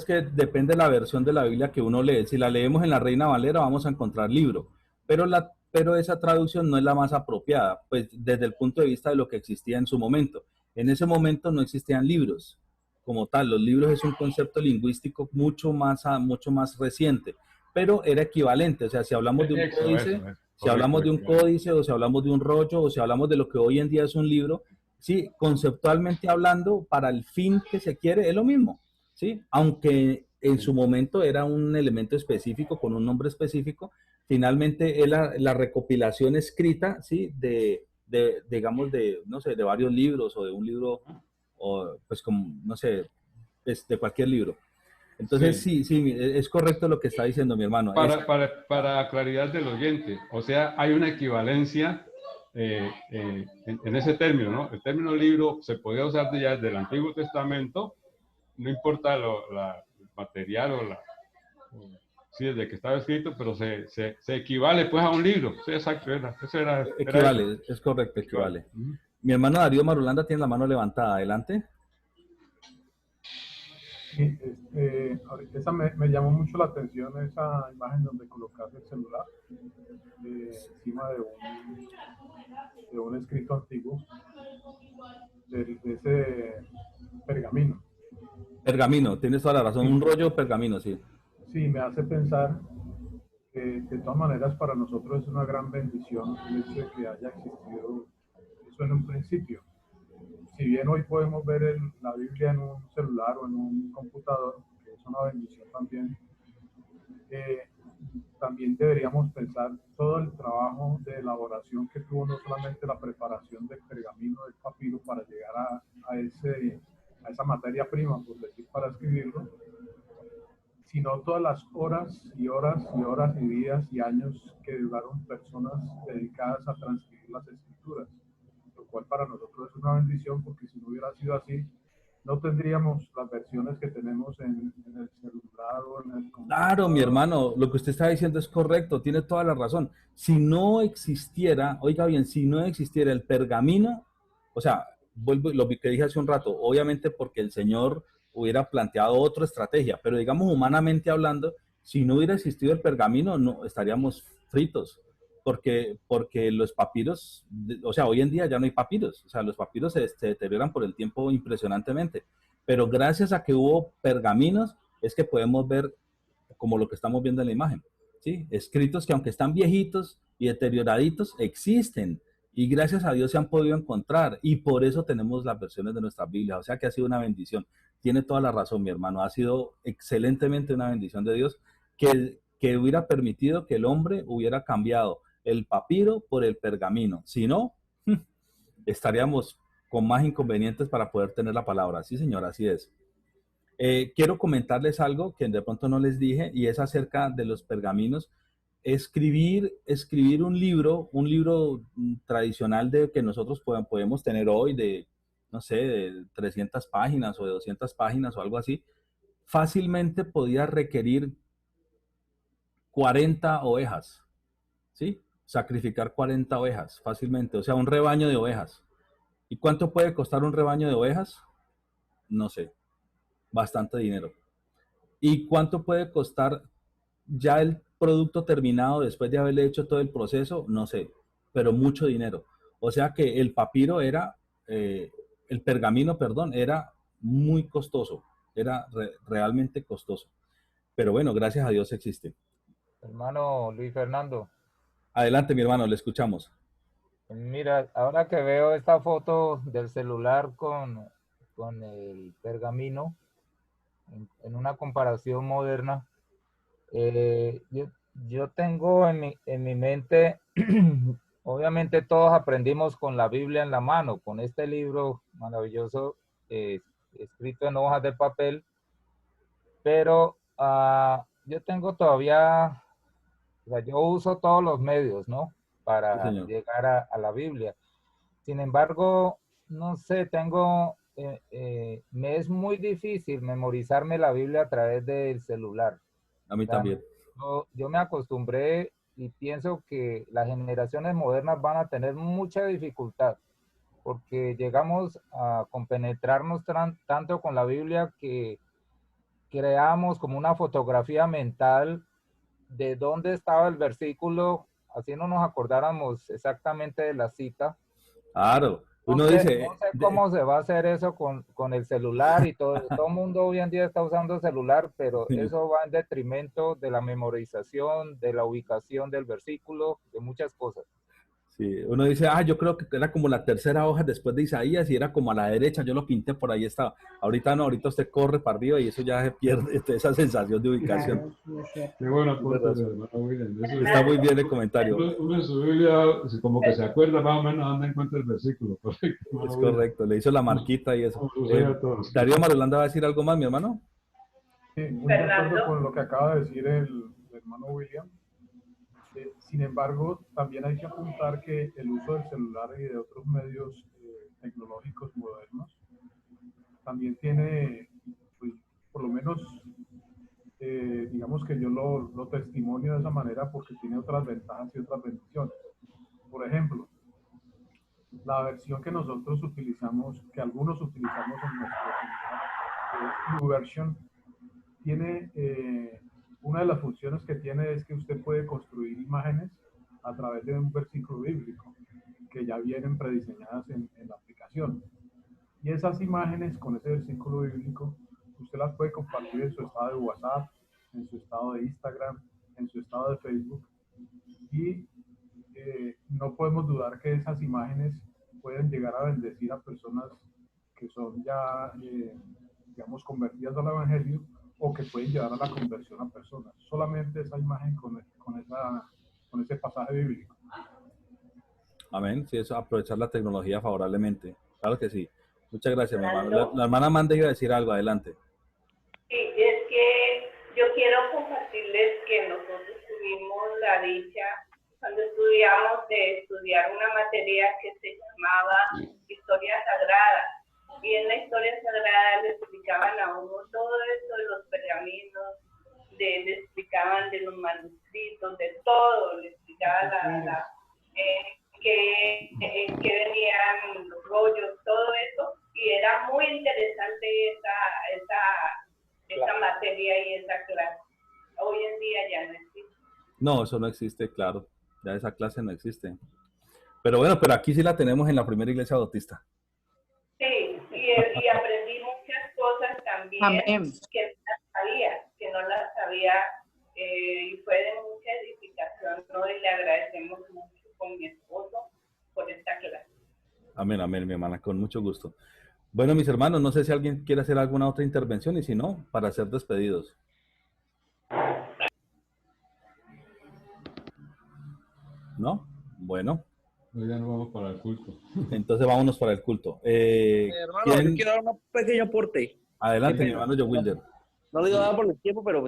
que depende de la versión de la Biblia que uno lee. Si la leemos en la Reina Valera vamos a encontrar libro, pero esa traducción no es la más apropiada, pues desde el punto de vista de lo que existía en su momento. En ese momento no existían libros como tal. Los libros es un concepto lingüístico mucho más reciente, pero era equivalente. O sea, si hablamos de un códice, si hablamos de un códice o si hablamos de un rollo o si hablamos de lo que hoy en día es un libro, sí, conceptualmente hablando, para el fin que se quiere, es lo mismo, ¿sí? Aunque en su momento era un elemento específico, con un nombre específico, finalmente es la recopilación escrita, ¿sí? Digamos, no sé, de varios libros o de un libro, o pues como, no sé, de cualquier libro. Entonces, sí, es correcto lo que está diciendo mi hermano. Para claridad del oyente, o sea, hay una equivalencia en ese término, ¿no? El término libro se podía usar ya desde el Antiguo Testamento, no importa el material sí, desde que estaba escrito, pero se equivale pues a un libro. Sí, exacto. Equivale, es correcto, equivale. Mi hermano Darío Marulanda tiene la mano levantada. Adelante. Sí, esa me llamó mucho la atención, esa imagen donde colocaste el celular encima de un escrito antiguo, de ese pergamino. Pergamino, tienes toda la razón, un rollo pergamino, sí. Sí, me hace pensar que de todas maneras para nosotros es una gran bendición el hecho de que haya existido eso en un principio. Si bien hoy podemos ver la Biblia en un celular o en un computador, que es una bendición también, también deberíamos pensar todo el trabajo de elaboración que tuvo no solamente la preparación del pergamino, del papiro, para llegar a esa materia prima, por decir, para escribirlo, sino todas las horas y horas y horas y días y años que duraron personas dedicadas a transcribir las escrituras, lo cual para nosotros es una bendición, porque si no hubiera sido así, no tendríamos las versiones que tenemos en el celular o en el computador. Claro, mi hermano, lo que usted está diciendo es correcto, tiene toda la razón. Si no existiera, oiga bien, si no existiera el pergamino, o sea, vuelvo lo que dije hace un rato, obviamente porque el Señor hubiera planteado otra estrategia, pero digamos humanamente hablando, si no hubiera existido el pergamino, no estaríamos fritos, porque los papiros, o sea, hoy en día ya no hay papiros, o sea, los papiros se deterioran por el tiempo impresionantemente, pero gracias a que hubo pergaminos es que podemos ver como lo que estamos viendo en la imagen, ¿sí? Escritos que aunque están viejitos y deterioraditos, existen, y gracias a Dios se han podido encontrar, y por eso tenemos las versiones de nuestra Biblia. O sea que ha sido una bendición. Tiene toda la razón, mi hermano, ha sido excelentemente una bendición de Dios que hubiera permitido que el hombre hubiera cambiado el papiro por el pergamino. Si no, estaríamos con más inconvenientes para poder tener la palabra. Sí, señor, así es. Quiero comentarles algo que de pronto no les dije, y es acerca de los pergaminos. Escribir un libro tradicional de que nosotros podemos tener hoy de, no sé, de 300 páginas o de 200 páginas o algo así, fácilmente podía requerir 40 ovejas, ¿sí? Sacrificar 40 ovejas fácilmente, o sea, un rebaño de ovejas. ¿Y cuánto puede costar un rebaño de ovejas? No sé, bastante dinero. ¿Y cuánto puede costar ya el producto terminado después de haberle hecho todo el proceso? No sé, pero mucho dinero. O sea que el papiro era, el pergamino, perdón, era muy costoso, era realmente costoso. Pero bueno, gracias a Dios existe. Hermano Luis Fernando. Adelante, mi hermano, le escuchamos. Mira, ahora que veo esta foto del celular con el pergamino, en una comparación moderna, yo tengo en mi mente, obviamente todos aprendimos con la Biblia en la mano, con este libro maravilloso escrito en hojas de papel, pero yo tengo todavía, o sea, yo uso todos los medios, ¿no? Para Sí, llegar a la Biblia. Sin embargo, no sé, me es muy difícil memorizarme la Biblia a través del celular. A mí también. Yo me acostumbré y pienso que las generaciones modernas van a tener mucha dificultad porque llegamos a compenetrarnos tanto con la Biblia que creamos como una fotografía mental de dónde estaba el versículo, así no nos acordáramos exactamente de la cita. Claro. Uno No sé dice... cómo se va a hacer eso con el celular y todo. Todo el mundo hoy en día está usando celular, pero eso va en detrimento de la memorización, de la ubicación del versículo, de muchas cosas. Sí, uno dice, yo creo que era como la tercera hoja después de Isaías y era como a la derecha, yo lo pinté por ahí estaba. Ahorita no, ahorita usted corre para arriba y eso ya se pierde esa sensación de ubicación. Qué bueno aporte, hermano William. Está muy bien el comentario. Uno en su Biblia como que se acuerda más o menos dónde encuentra el versículo. Correcto. Es correcto, le hizo la marquita y eso. Darío Marulanda va a decir algo más, mi hermano. Sí, muy de acuerdo con lo que acaba de decir el hermano William. Sin embargo, también hay que apuntar que el uso del celular y de otros medios tecnológicos modernos también tiene, pues, por lo menos, digamos que yo lo testimonio de esa manera porque tiene otras ventajas y otras bendiciones. Por ejemplo, la versión que nosotros utilizamos, que algunos utilizamos en nuestro celular, YouVersion, tiene... una de las funciones que tiene es que usted puede construir imágenes a través de un versículo bíblico que ya vienen prediseñadas en la aplicación. Y esas imágenes con ese versículo bíblico, usted las puede compartir en su estado de WhatsApp, en su estado de Instagram, en su estado de Facebook. Y no podemos dudar que esas imágenes pueden llegar a bendecir a personas que son ya, digamos, convertidas al Evangelio, o que pueden llevar a la conversión a personas. Solamente esa imagen con ese pasaje bíblico. Amén. Sí, eso, aprovechar la tecnología favorablemente. Claro que sí. Muchas gracias, mi hermano. La hermana Amanda iba a decir algo. Adelante. Sí, es que yo quiero compartirles que nosotros tuvimos la dicha, cuando estudiamos, de estudiar una materia que se llamaba Historia Sagrada. Y en la historia sagrada le explicaban a uno todo esto de los pergaminos, le explicaban de los manuscritos, de todo, le explicaban en qué venían los rollos, todo eso, y era muy interesante esa materia y esa clase. Hoy en día ya no existe. No, eso no existe, claro. Ya esa clase no existe. Pero bueno, pero aquí sí la tenemos en la primera iglesia bautista. Sí, y aprendí muchas cosas también. Amén. que no las sabía, y fue de mucha edificación, ¿no? Y le agradecemos mucho con mi esposo por esta clase. Amén, amén, mi hermana, con mucho gusto. Bueno, mis hermanos, no sé si alguien quiere hacer alguna otra intervención y si no, para ser despedidos. ¿No? Bueno. Hoy ya nos vamos para el culto. Entonces vámonos para el culto. Hermano, yo quiero dar un pequeño aporte. Adelante, mi hermano Joe Wilder. No le digo nada por el tiempo, pero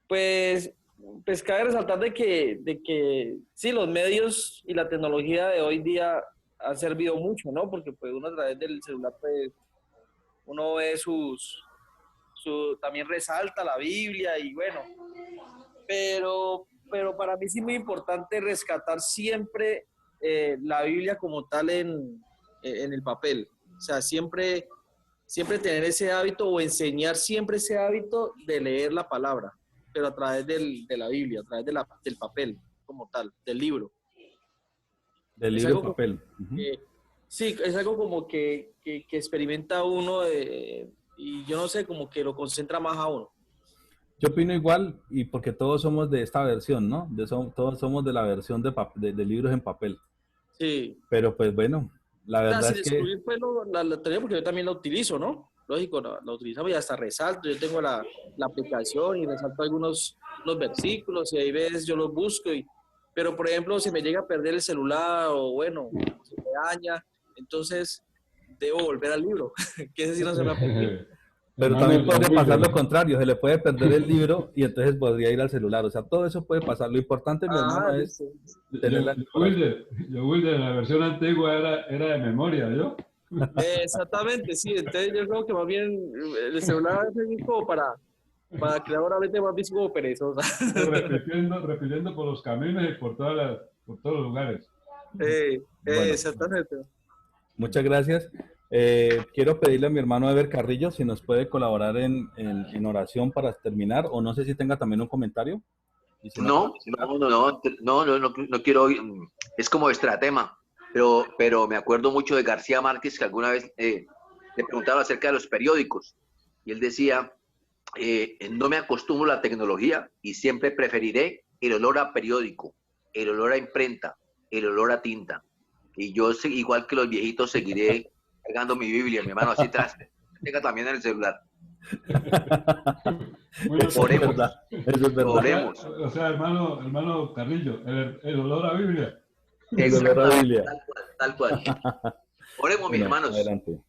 pues cabe resaltar de que sí, los medios y la tecnología de hoy día han servido mucho, ¿no? Porque pues uno a través del celular, pues, uno ve también resalta la Biblia y bueno, pero para mí sí es muy importante rescatar siempre la Biblia como tal en el papel. O sea, siempre tener ese hábito o enseñar siempre ese hábito de leer la palabra, pero a través de la Biblia, a través del papel como tal, del libro. Del libro papel. Sí, es algo como que experimenta uno y yo no sé, como que lo concentra más a uno. Yo opino igual, y porque todos somos de esta versión, ¿no? Todos somos de la versión de libros en papel. Sí. Pero pues bueno, la verdad es que... Pues, la teoría, porque yo también la utilizo, ¿no? Lógico, la utilizamos y hasta resalto. Yo tengo la aplicación y resalto los versículos y ahí veces yo los busco. Pero, por ejemplo, si me llega a perder el celular o bueno, se me daña, entonces debo volver al libro, que ese sí no se me ha perdido. Pero Hermano, también podría Wilder. pasar lo contrario, se le puede perder el libro y entonces podría ir al celular. O sea, todo eso puede pasar. Lo importante, mi hermano, es tenerla en el corazón. Wilder, la versión antigua era de memoria, ¿yo? Exactamente, sí. Entonces yo creo que más bien el celular es como para crear una mente más bien como perezosa. Repitiendo por los caminos y por todos los lugares. Bueno, Exactamente. muchas gracias. Quiero pedirle a mi hermano Ever Carrillo si nos puede colaborar en oración para terminar, o no sé si tenga también un comentario. Y si No quiero, es como estratema, pero me acuerdo mucho de García Márquez, que alguna vez le preguntaron acerca de los periódicos, y él decía, no me acostumbro a la tecnología y siempre preferiré el olor a periódico, el olor a imprenta, el olor a tinta. Y yo, igual que los viejitos, seguiré cargando mi Biblia, mi hermano, así tras. Tenga también en el celular. Oremos. Eso es verdad. Oremos. O sea, hermano Carrillo, el olor a Biblia. El olor a Biblia. Tal cual. Oremos, mis hermanos. Adelante.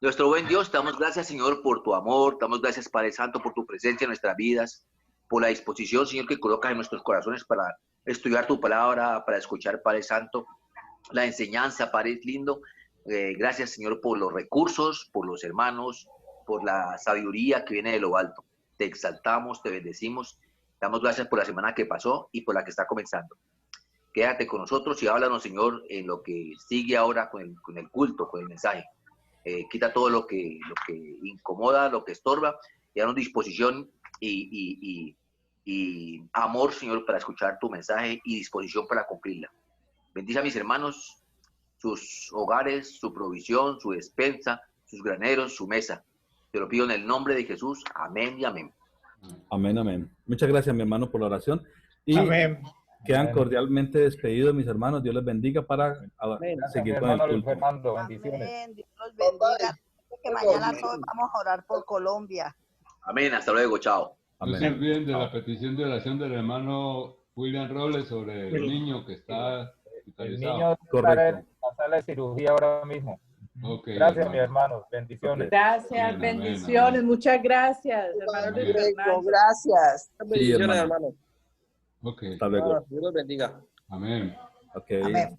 Nuestro buen Dios, te damos gracias, Señor, por tu amor, te damos gracias, Padre Santo, por tu presencia en nuestras vidas, por la disposición, Señor, que colocas en nuestros corazones para estudiar tu palabra, para escuchar, Padre Santo, la enseñanza, Padre lindo. Gracias, Señor, por los recursos, por los hermanos, por la sabiduría que viene de lo alto. Te exaltamos, te bendecimos, te damos gracias por la semana que pasó y por la que está comenzando. Quédate con nosotros y háblanos, Señor, en lo que sigue ahora con el culto, con el mensaje. Quita todo lo que incomoda, lo que estorba, y danos disposición y amor, Señor, para escuchar tu mensaje y disposición para cumplirla. Bendice a mis hermanos, sus hogares, su provisión, su despensa, sus graneros, su mesa. Te lo pido en el nombre de Jesús. Amén y amén. Amén, amén. Muchas gracias, mi hermano, por la oración. Y amén. Quedan Amén. cordialmente despedidos, mis hermanos. Dios les bendiga para seguir con el culto. Fernando, bendiciones. Amén, Dios los bendiga. Que mañana todos vamos a orar por Colombia. Amén, hasta luego, chao. No se olviden de la petición de oración del hermano William Robles sobre el niño que está El hospitalizado. niño está en la sala de cirugía ahora mismo. Okay, gracias, hermano. mi hermano. Bendiciones. Gracias, Amén, bendiciones. amén. Muchas gracias, hermano Luis Fernando. Gracias. Bendiciones, hermano. Ok. Hasta luego. Dios los bendiga. Amén. Ok. Amén.